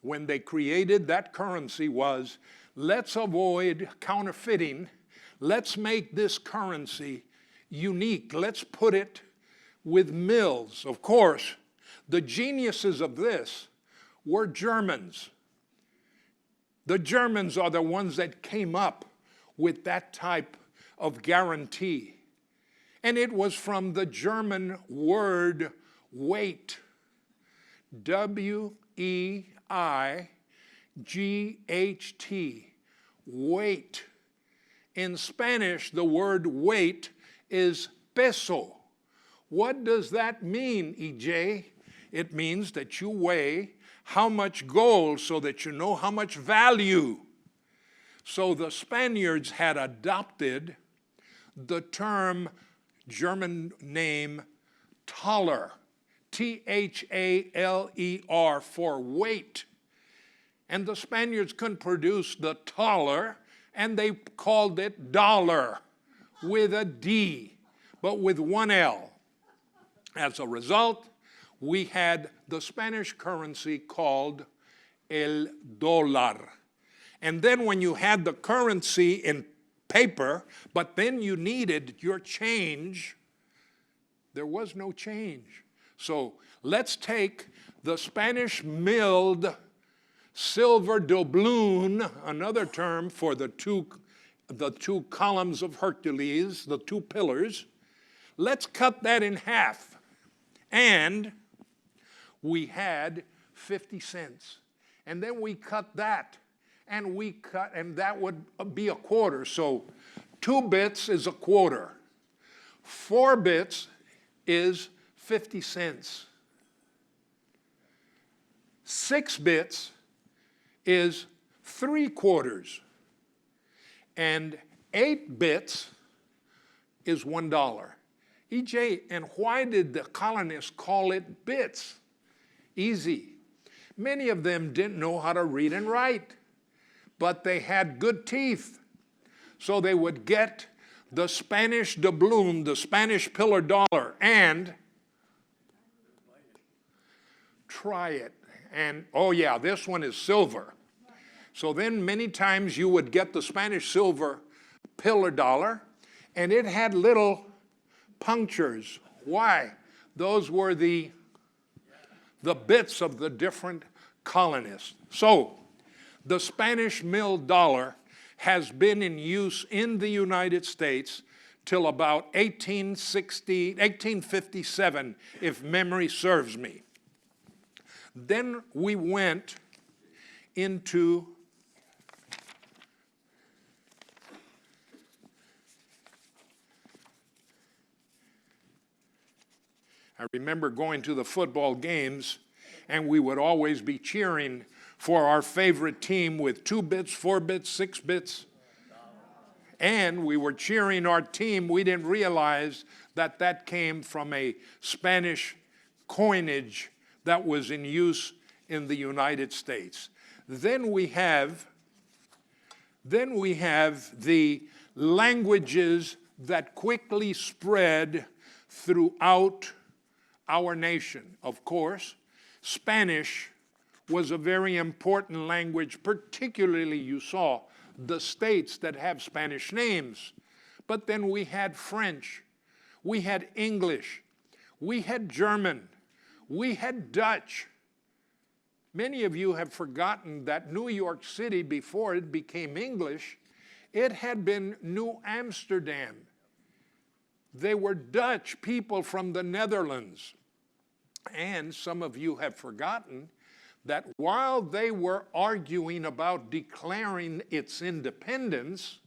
When they created that currency was, let's avoid counterfeiting. Let's make this currency unique. Let's put it with mills. Of course, the geniuses of this were Germans. The Germans are the ones that came up with that type of guarantee. And it was from the German word weight. W-E-I-G-H-T. Weight. In Spanish, the word weight is peso. What does that mean, E.J.? It means that you weigh how much gold so that you know how much value. So the Spaniards had adopted the term, German name, Thaler, T-H-A-L-E-R, for weight. And the Spaniards couldn't produce the Thaler, and they called it dollar with a D, but with one L. As a result, we had the Spanish currency called el dólar. And then when you had the currency in paper, but then you needed your change. There was no change. So let's take the Spanish milled silver doubloon, another term for the two columns of Hercules, the two pillars. Let's cut that in half. And we had 50 cents. And then we cut that. And that would be a quarter. So 2 bits is a quarter. 4 bits is 50 cents. 6 bits is 3/4. And 8 bits is $1. E.J., and why did the colonists call it bits? Easy. Many of them didn't know how to read and write, but they had good teeth. So they would get the Spanish doubloon, the Spanish pillar dollar, and try it. And, oh yeah, this one is silver. So then many times you would get the Spanish silver pillar dollar, and it had little punctures. Why? Those were the bits of the different colonists. So the Spanish milled dollar has been in use in the United States till about 1857, if memory serves me. Then we went into I remember going to the football games, and we would always be cheering for our favorite team with 2 bits, 4 bits, 6 bits. And we were cheering our team. We didn't realize that that came from a Spanish coinage that was in use in the United States. Then we have the languages that quickly spread throughout our nation. Of course, Spanish was a very important language, particularly you saw the states that have Spanish names. But then we had French, we had English, we had German, we had Dutch. Many of you have forgotten that New York City, before it became English, it had been New Amsterdam. They were Dutch people from the Netherlands. And some of you have forgotten that while they were arguing about declaring its independence,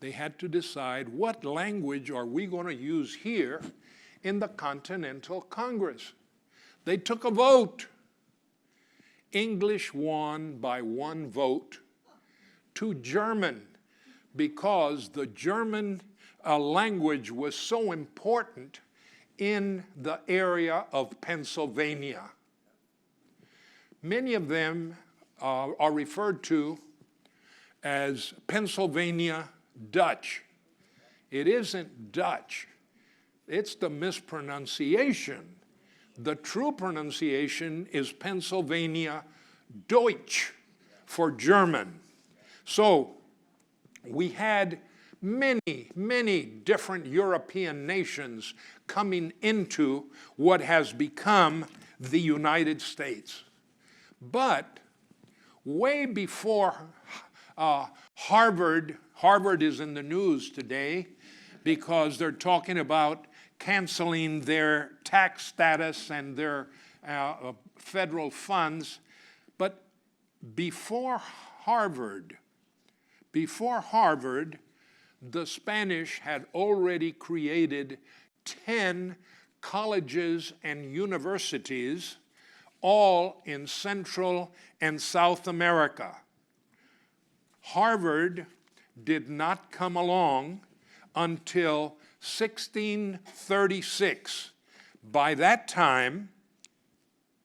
they had to decide what language are we going to use here in the Continental Congress. They took a vote. English won by 1 vote to German because the German language was so important in the area of Pennsylvania. Many of them are referred to as Pennsylvania Dutch. It isn't Dutch. It's the mispronunciation. The true pronunciation is Pennsylvania Deutsch for German. So we had many different European nations coming into what has become the United States. But way before Harvard is in the news today because they're talking about canceling their tax status and their federal funds. But before Harvard, the Spanish had already created 10 colleges and universities, all in Central and South America. Harvard did not come along until 1636. By that time,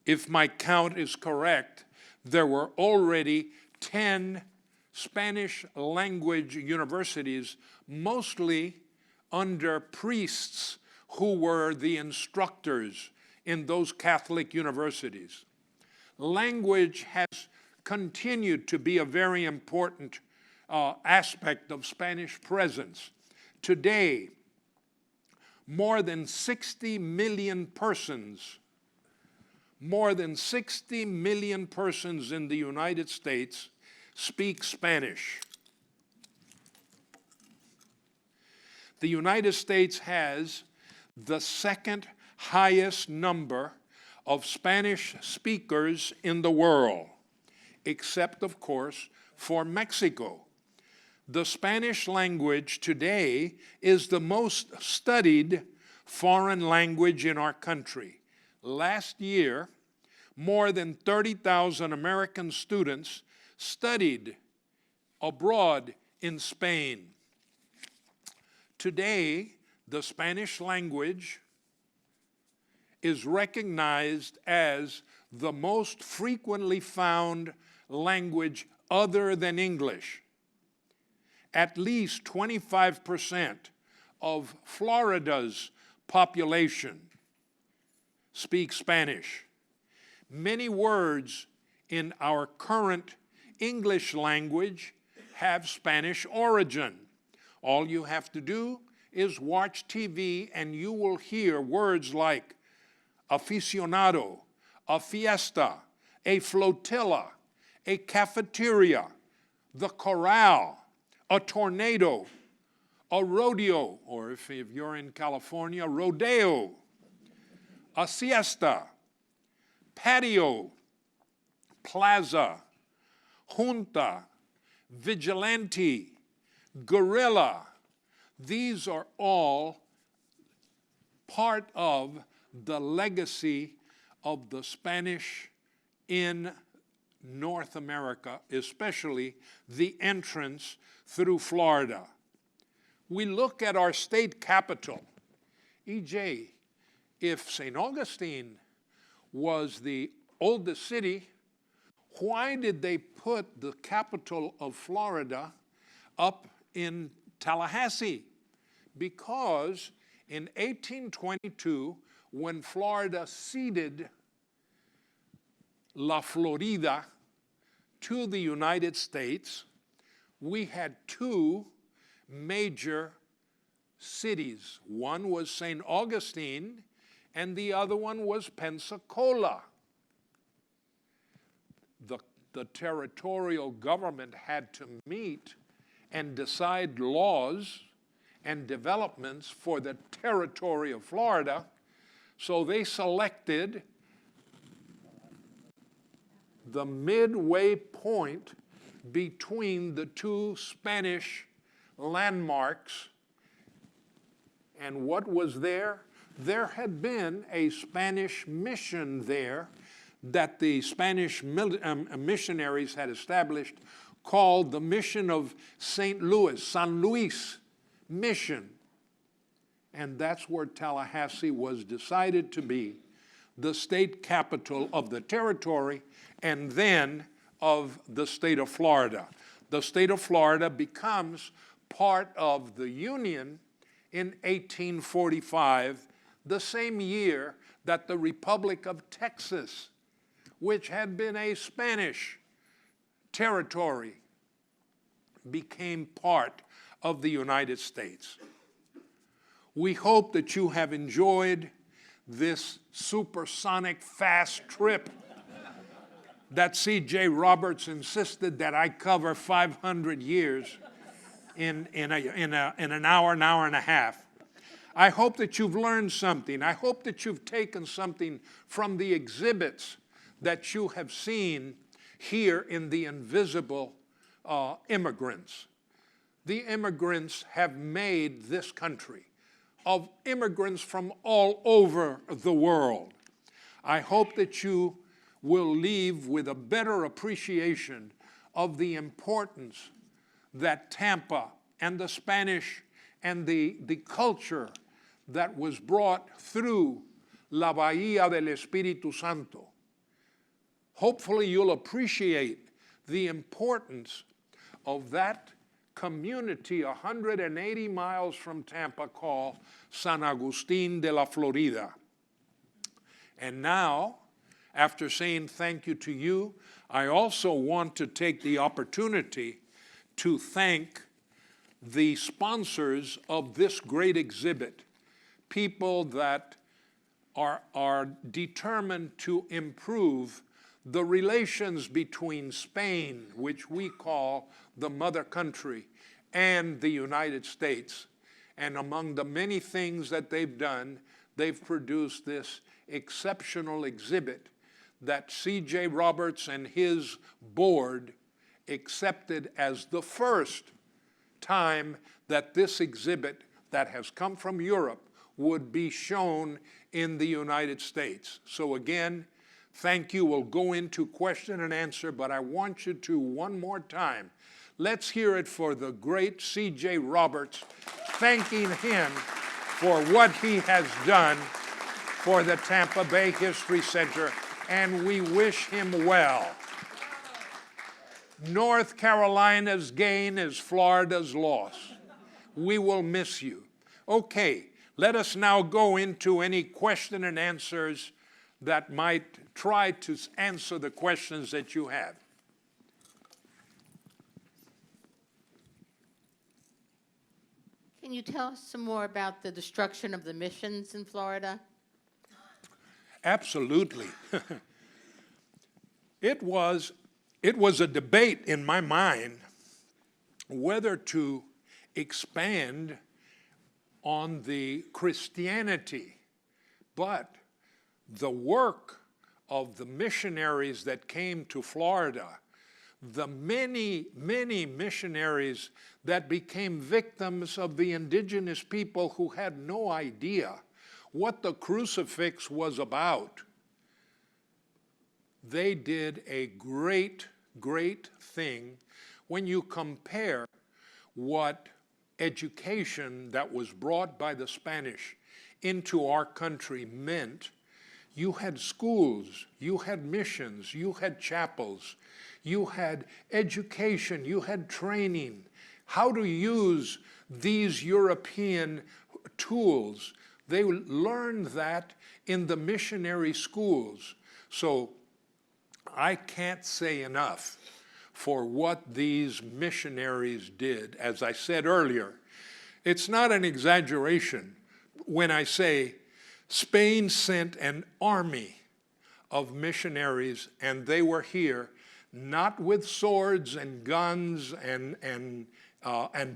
if my count is correct, there were already 10 Spanish language universities, mostly under priests who were the instructors in those Catholic universities. Language has continued to be a very important aspect of Spanish presence. Today, more than 60 million persons in the United States speak Spanish. The United States has the second highest number of Spanish speakers in the world, except, of course, for Mexico. The Spanish language today is the most studied foreign language in our country. Last year, more than 30,000 American students studied abroad in Spain. Today, the Spanish language is recognized as the most frequently found language other than English. At least 25% of Florida's population speak Spanish. Many words in our current English language have Spanish origin. All you have to do is watch TV and you will hear words like aficionado, a fiesta, a flotilla, a cafeteria, the corral, a tornado, a rodeo, or if you're in California, rodeo, a siesta, patio, plaza, junta, vigilante, guerrilla. These are all part of the legacy of the Spanish in North America, especially the entrance through Florida. We look at our state capital. E.J., if St. Augustine was the oldest city, why did they put the capital of Florida up in Tallahassee? Because in 1822, when Florida ceded La Florida to the United States, we had two major cities. One was St. Augustine, and the other one was Pensacola. The territorial government had to meet and decide laws and developments for the territory of Florida, so they selected the midway point between the two Spanish landmarks. And what was there? There had been a Spanish mission there that the Spanish missionaries had established called the Mission of St. Louis, San Luis Mission. And that's where Tallahassee was decided to be the state capital of the territory and then of the state of Florida. The state of Florida becomes part of the Union in 1845, the same year that the Republic of Texas, which had been a Spanish territory, became part of the United States. We hope that you have enjoyed this supersonic fast trip that C.J. Roberts insisted that I cover 500 years in an hour and a half. I hope that you've learned something. I hope that you've taken something from the exhibits that you have seen here in the invisible immigrants. The immigrants have made this country of immigrants from all over the world. I hope that you will leave with a better appreciation of the importance that Tampa and the Spanish and the culture that was brought through La Bahía del Espíritu Santo. Hopefully you'll appreciate the importance of that community 180 miles from Tampa called San Agustín de la Florida. And now, after saying thank you to you, I also want to take the opportunity to thank the sponsors of this great exhibit, people that are determined to improve the relations between Spain, which we call the mother country, and the United States. And among the many things that they've done, they've produced this exceptional exhibit that C.J. Roberts and his board accepted as the first time that this exhibit that has come from Europe would be shown in the United States. So again, thank you. We'll go into question and answer, but I want you to, one more time, let's hear it for the great C.J. Roberts, thanking him for what he has done for the Tampa Bay History Center, and we wish him well. North Carolina's gain is Florida's loss. We will miss you. Okay, let us now go into any question and answers that might try to answer the questions that you have. Can you tell us some more about the destruction of the missions in Florida? Absolutely. It was a debate in my mind whether to expand on the Christianity, but the work of the missionaries that came to Florida, the many, many missionaries that became victims of the indigenous people who had no idea what the crucifix was about. They did a great, great thing when you compare what education that was brought by the Spanish into our country meant. You had schools, you had missions, you had chapels, you had education, you had training, how to use these European tools. They learned that in the missionary schools. So I can't say enough for what these missionaries did. As I said earlier, it's not an exaggeration when I say Spain sent an army of missionaries, and they were here not with swords and guns and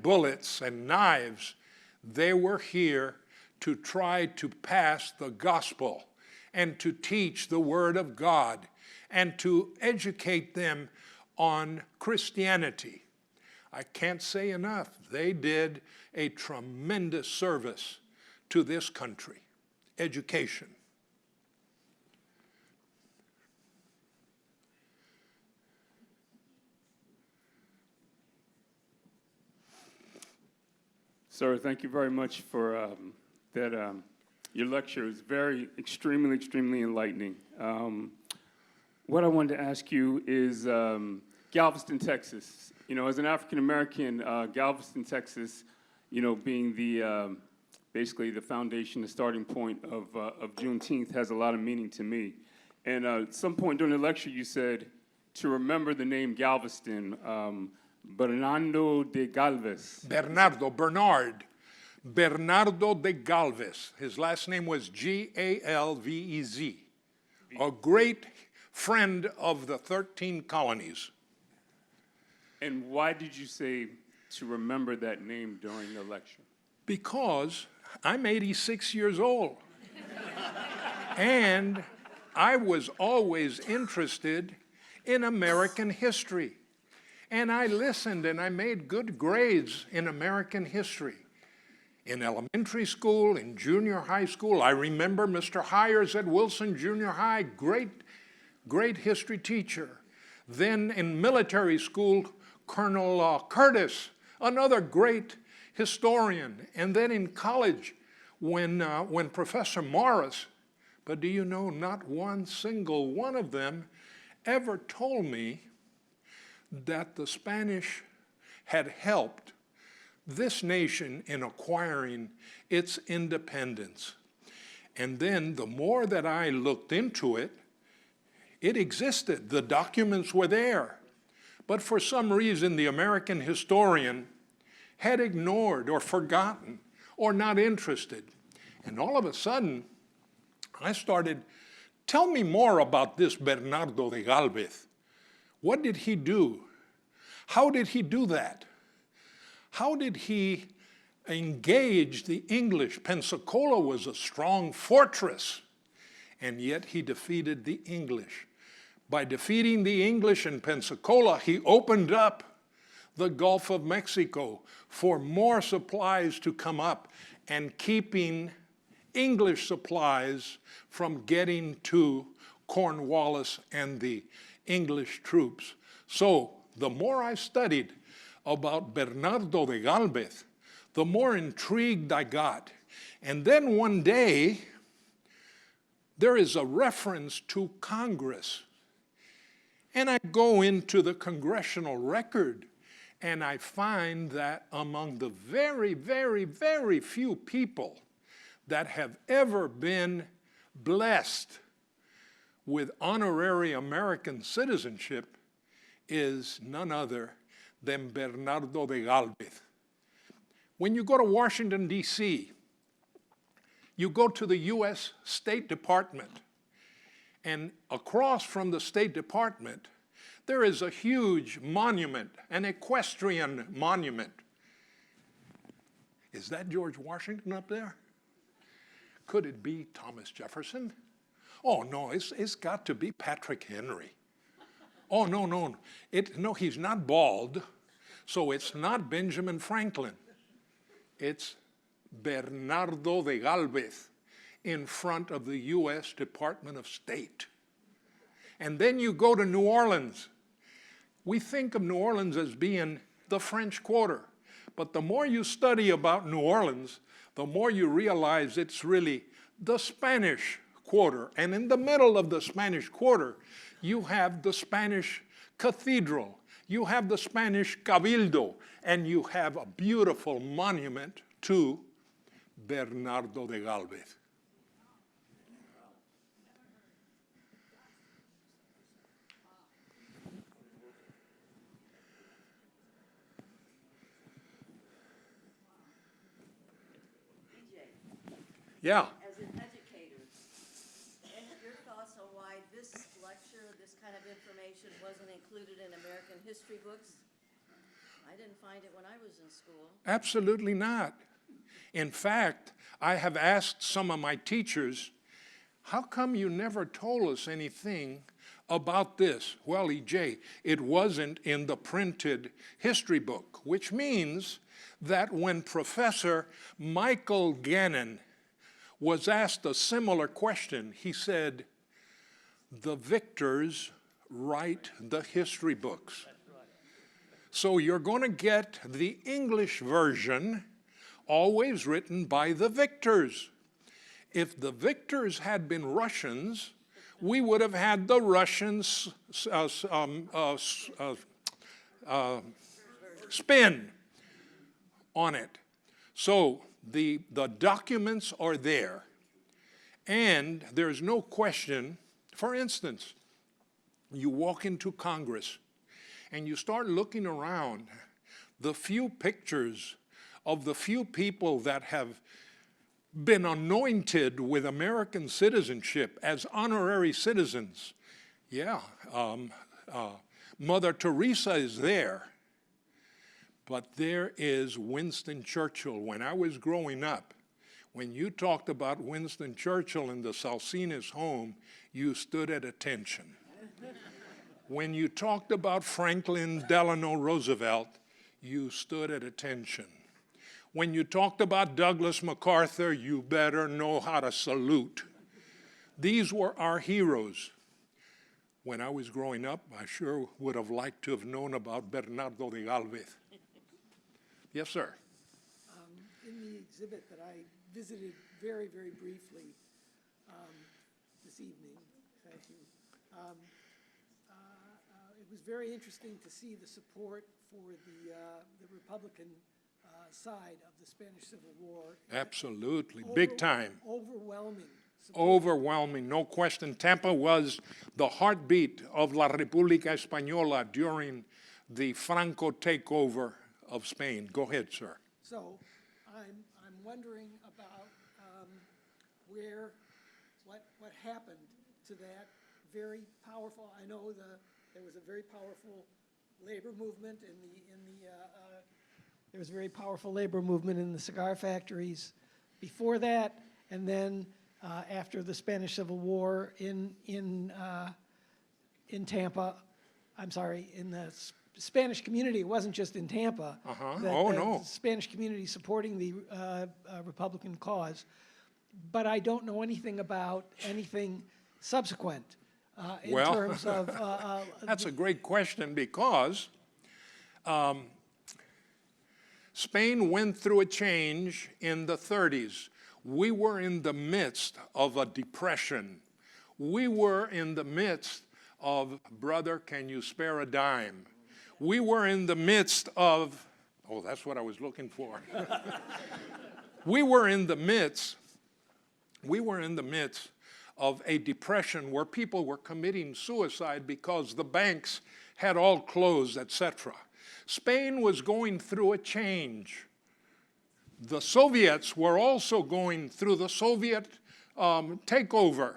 bullets and knives. They were here to try to pass the gospel and to teach the Word of God and to educate them on Christianity. I can't say enough. They did a tremendous service to this country. Education. Sir, thank you very much for that. Your lecture is extremely, extremely enlightening. What I wanted to ask you is Galveston, Texas. You know, as an African American, Galveston, Texas, you know, being the basically the foundation, the starting point of Juneteenth has a lot of meaning to me. And at some point during the lecture, you said to remember the name Galveston, Bernardo de Galvez. Bernardo de Galvez. His last name was Galvez. A great friend of the 13 colonies. And why did you say to remember that name during the lecture? Because I'm 86 years old. And I was always interested in American history. And I listened and I made good grades in American history. In elementary school, in junior high school. I remember Mr. Hires at Wilson Junior High, great history teacher. Then in military school, Colonel Curtis, another great historian. And then in college, when Professor Morris, but do you know, not one single one of them ever told me that the Spanish had helped this nation in acquiring its independence. And then the more that I looked into it, it existed. The documents were there. But for some reason, the American historian had ignored or forgotten or not interested. And all of a sudden, I started, tell me more about this Bernardo de Galvez. What did he do? How did he do that? How did he engage the English? Pensacola was a strong fortress, and yet he defeated the English. By defeating the English in Pensacola, he opened up the Gulf of Mexico for more supplies to come up and keeping English supplies from getting to Cornwallis and the English troops. So the more I studied about Bernardo de Galvez, the more intrigued I got. And then one day, there is a reference to Congress. And I go into the congressional record, and I find that among the very, very, very few people that have ever been blessed with honorary American citizenship is none other than Bernardo de Galvez. When you go to Washington, D.C., you go to the U.S. State Department, and across from the State Department, there is a huge monument, an equestrian monument. Is that George Washington up there? Could it be Thomas Jefferson? Oh, no, it's got to be Patrick Henry. Oh, no, no. No, he's not bald, so it's not Benjamin Franklin. It's Bernardo de Galvez in front of the U.S. Department of State. And then you go to New Orleans. We think of New Orleans as being the French Quarter, but the more you study about New Orleans, the more you realize it's really the Spanish Quarter. And in the middle of the Spanish Quarter, you have the Spanish Cathedral, you have the Spanish Cabildo, and you have a beautiful monument to Bernardo de Galvez. Yeah. As an educator, and your thoughts on why this lecture, this kind of information wasn't included in American history books? I didn't find it when I was in school. Absolutely not. In fact, I have asked some of my teachers, how come you never told us anything about this? Well, E.J., it wasn't in the printed history book, which means that when Professor Michael Gannon was asked a similar question, he said, the victors write the history books. So you're going to get the English version always written by the victors. If the victors had been Russians, we would have had the Russians spin on it. So the documents are there, and there's no question. For instance, you walk into Congress and you start looking around, the few pictures of the few people that have been anointed with American citizenship as honorary citizens. Yeah, Mother Teresa is there. But there is Winston Churchill. When I was growing up, when you talked about Winston Churchill in the Salcines home, you stood at attention. When you talked about Franklin Delano Roosevelt, you stood at attention. When you talked about Douglas MacArthur, you better know how to salute. These were our heroes. When I was growing up, I sure would have liked to have known about Bernardo de Galvez. Yes, sir. In the exhibit that I visited very, very briefly this evening, thank you, it was very interesting to see the support for the Republican side of the Spanish Civil War. Absolutely, big time. Overwhelming support. Overwhelming, no question. Tampa was the heartbeat of La República Española during the Franco takeover of Spain. Go ahead, sir. So I'm wondering about what happened to that very powerful, I know there was a very powerful labor movement there was a very powerful labor movement in the cigar factories before that, and then after the Spanish Civil War in Tampa, I'm sorry, in the Spanish community. It wasn't just in Tampa. No. Spanish community supporting the Republican cause. But I don't know anything about anything subsequent in terms of... That's a great question, because Spain went through a change in the 30s. We were in the midst of a depression. We were in the midst of, brother, can you spare a dime? We were in the midst of, oh, that's what I was looking for. We were in the midst of a depression where people were committing suicide because the banks had all closed, etc. Spain was going through a change. The Soviets were also going through the Soviet takeover.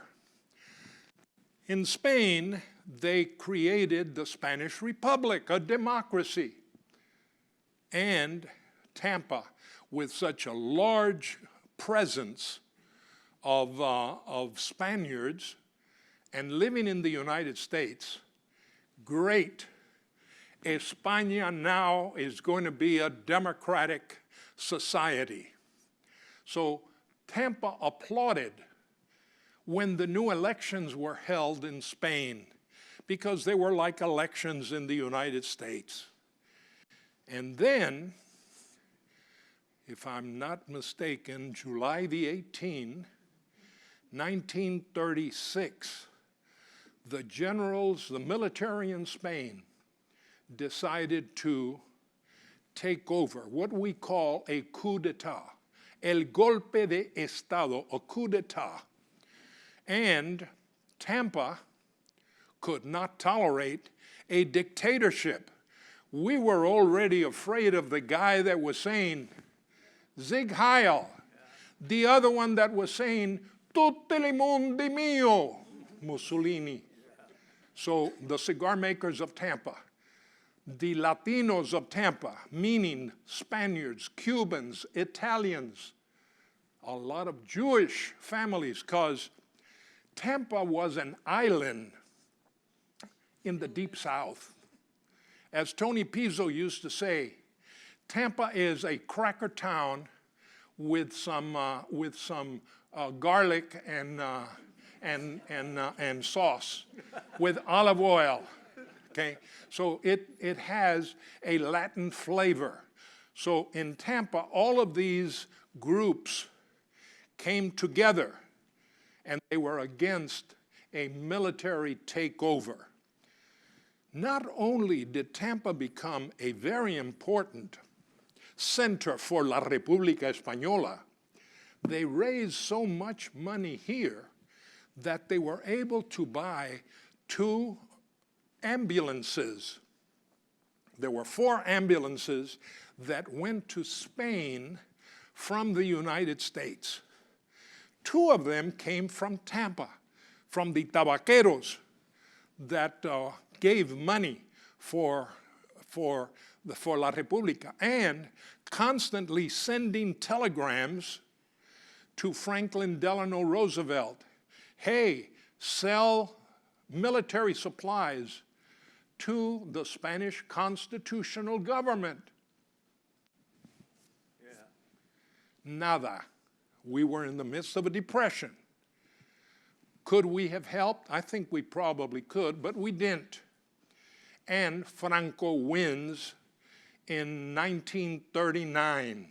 In Spain, they created the Spanish Republic, a democracy. And Tampa, with such a large presence of Spaniards and living in the United States, great. España now is going to be a democratic society. So Tampa applauded when the new elections were held in Spain, because they were like elections in the United States. And then, if I'm not mistaken, July the 18th, 1936, the generals, the military in Spain, decided to take over what we call a coup d'etat, el golpe de Estado, a coup d'etat. And Tampa could not tolerate a dictatorship. We were already afraid of the guy that was saying, Sieg Heil. The other one that was saying, tutti i mondi mio, Mussolini. So the cigar makers of Tampa, the Latinos of Tampa, meaning Spaniards, Cubans, Italians, a lot of Jewish families, because Tampa was an island in the Deep South. As Tony Pizzo used to say, Tampa is a cracker town with some garlic and sauce, with olive oil. Okay, so it has a Latin flavor. So in Tampa, all of these groups came together, and they were against a military takeover. Not only did Tampa become a very important center for La República Española, they raised so much money here that they were able to buy 2 ambulances. There were 4 ambulances that went to Spain from the United States. 2 of them came from Tampa, from the tabaqueros that gave money for La República, and constantly sending telegrams to Franklin Delano Roosevelt. Hey, sell military supplies to the Spanish constitutional government. Yeah. Nada. We were in the midst of a depression. Could we have helped? I think we probably could, but we didn't. And Franco wins in 1939.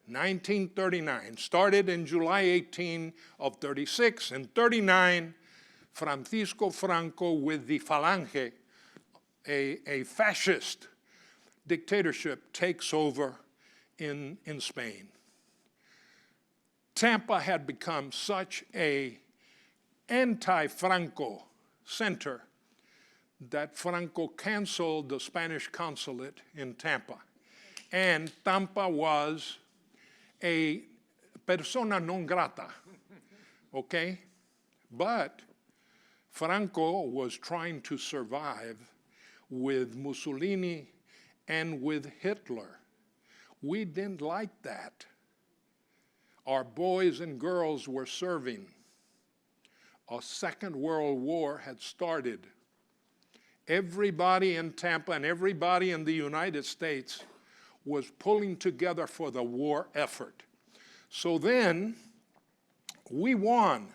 1939, started in July 18 of 36. In 39, Francisco Franco with the Falange, a fascist dictatorship, takes over in Spain. Tampa had become such a anti-Franco center that Franco canceled the Spanish consulate in Tampa. And Tampa was a persona non grata, okay? But Franco was trying to survive with Mussolini and with Hitler. We didn't like that. Our boys and girls were serving. A Second World War had started. Everybody in Tampa and everybody in the United States was pulling together for the war effort. So then, we won.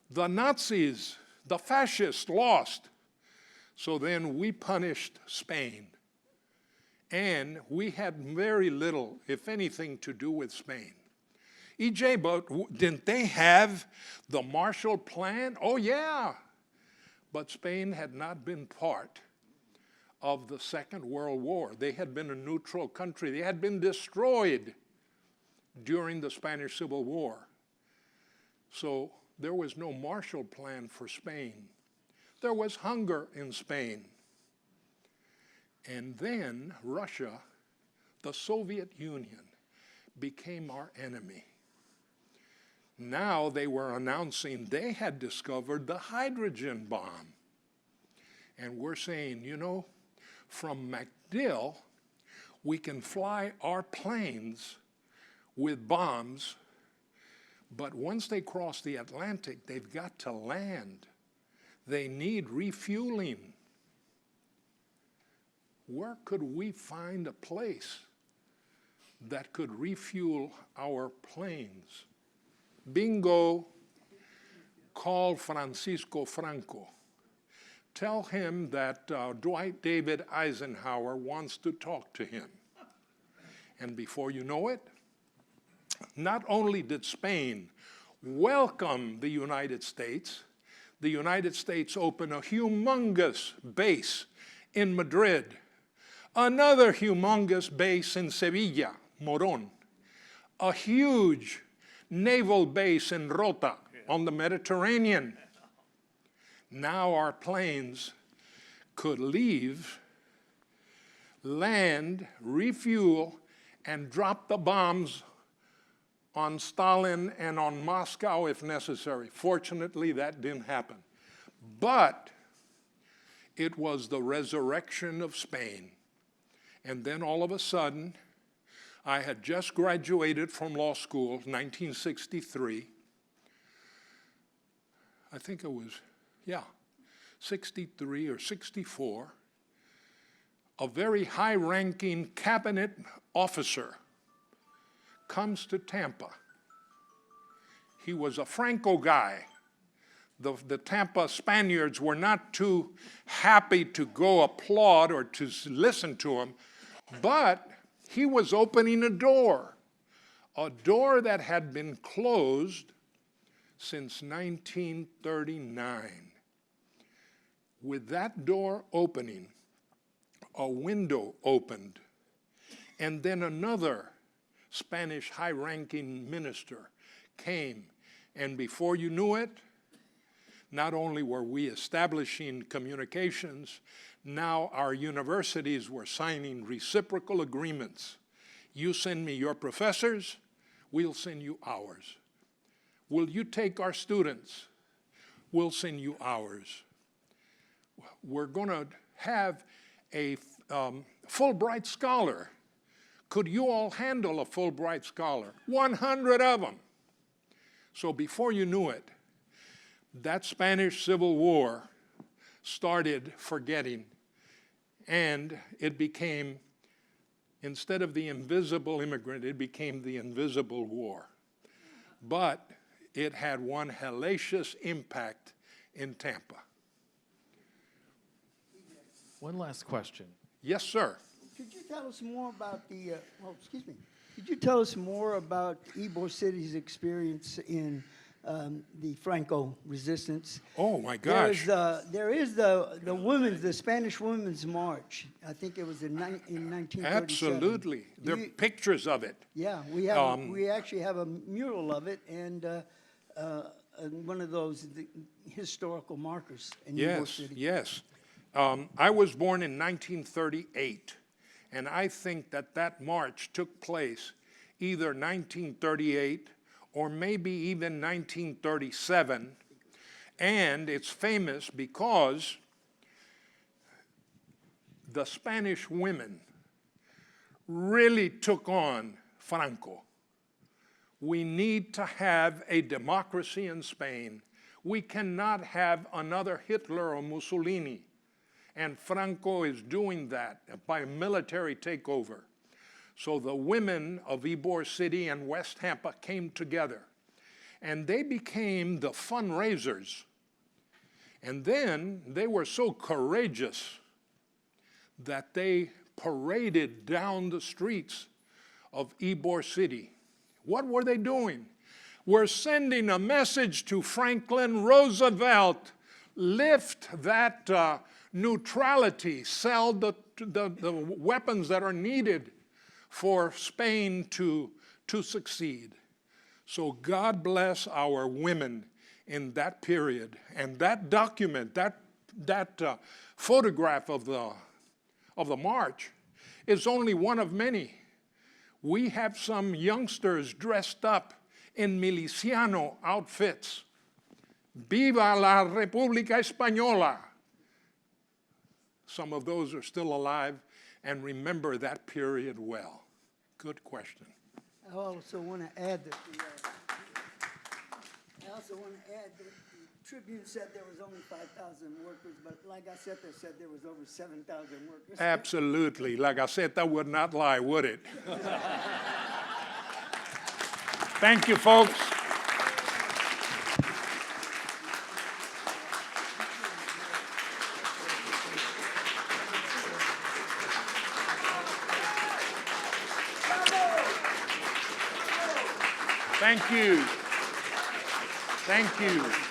The Nazis, the fascists lost. So then we punished Spain. And we had very little, if anything, to do with Spain. E.J., but didn't they have the Marshall Plan? Oh, yeah. But Spain had not been part of the Second World War. They had been a neutral country. They had been destroyed during the Spanish Civil War. So there was no Marshall Plan for Spain. There was hunger in Spain. And then Russia, the Soviet Union, became our enemy. Now they were announcing they had discovered the hydrogen bomb. And we're saying, you know, from MacDill, we can fly our planes with bombs, but once they cross the Atlantic, they've got to land. They need refueling. Where could we find a place that could refuel our planes? Bingo, call Francisco Franco. Tell him that Dwight David Eisenhower wants to talk to him. And before you know it, not only did Spain welcome the United States opened a humongous base in Madrid, another humongous base in Sevilla, Morón, a huge naval base in Rota on the Mediterranean. Now our planes could leave, land, refuel, and drop the bombs on Stalin and on Moscow if necessary. Fortunately, that didn't happen. But it was the resurrection of Spain. And then all of a sudden, I had just graduated from law school, 1963. I think it was, 63 or 64. A very high-ranking cabinet officer comes to Tampa. He was a Franco guy. The Tampa Spaniards were not too happy to go applaud or to listen to him, but he was opening a door that had been closed since 1939. With that door opening, a window opened, and then another Spanish high-ranking minister came, and before you knew it, not only were we establishing communications, now our universities were signing reciprocal agreements. You send me your professors, we'll send you ours. Will you take our students? We'll send you ours. We're going to have a Fulbright scholar. Could you all handle a Fulbright scholar? 100 of them. So before you knew it, that Spanish Civil War started forgetting, and it became, instead of the invisible immigrant, it became the invisible war. But it had one hellacious impact in Tampa. One last question. Yes, sir. Could you tell us more about the, could you tell us more about Ybor City's experience in the Franco resistance? Oh, my gosh. There is the Spanish Women's March. I think it was in 1937. Absolutely. There are pictures of it. Yeah, we actually have a mural of it and one of those historical markers in Ybor City. Yes. I was born in 1938, and I think that that march took place either 1938 or maybe even 1937, and it's famous because the Spanish women really took on Franco. We need to have a democracy in Spain. We cannot have another Hitler or Mussolini. And Franco is doing that by military takeover. So the women of Ybor City and West Tampa came together, and they became the fundraisers. And then they were so courageous that they paraded down the streets of Ybor City. What were they doing? We're sending a message to Franklin Roosevelt. Lift that neutrality, sell the weapons that are needed for Spain to succeed. So God bless our women in that period. And that document, that photograph of the march is only one of many. We have some youngsters dressed up in miliciano outfits. Viva la República Española! Some of those are still alive and remember that period well. Good question. I also want to add that the Tribune said there was only 5,000 workers, but La Gaceta said there was over 7,000 workers. Absolutely. La Gaceta would not lie, would it? Thank you, folks. Thank you. Thank you.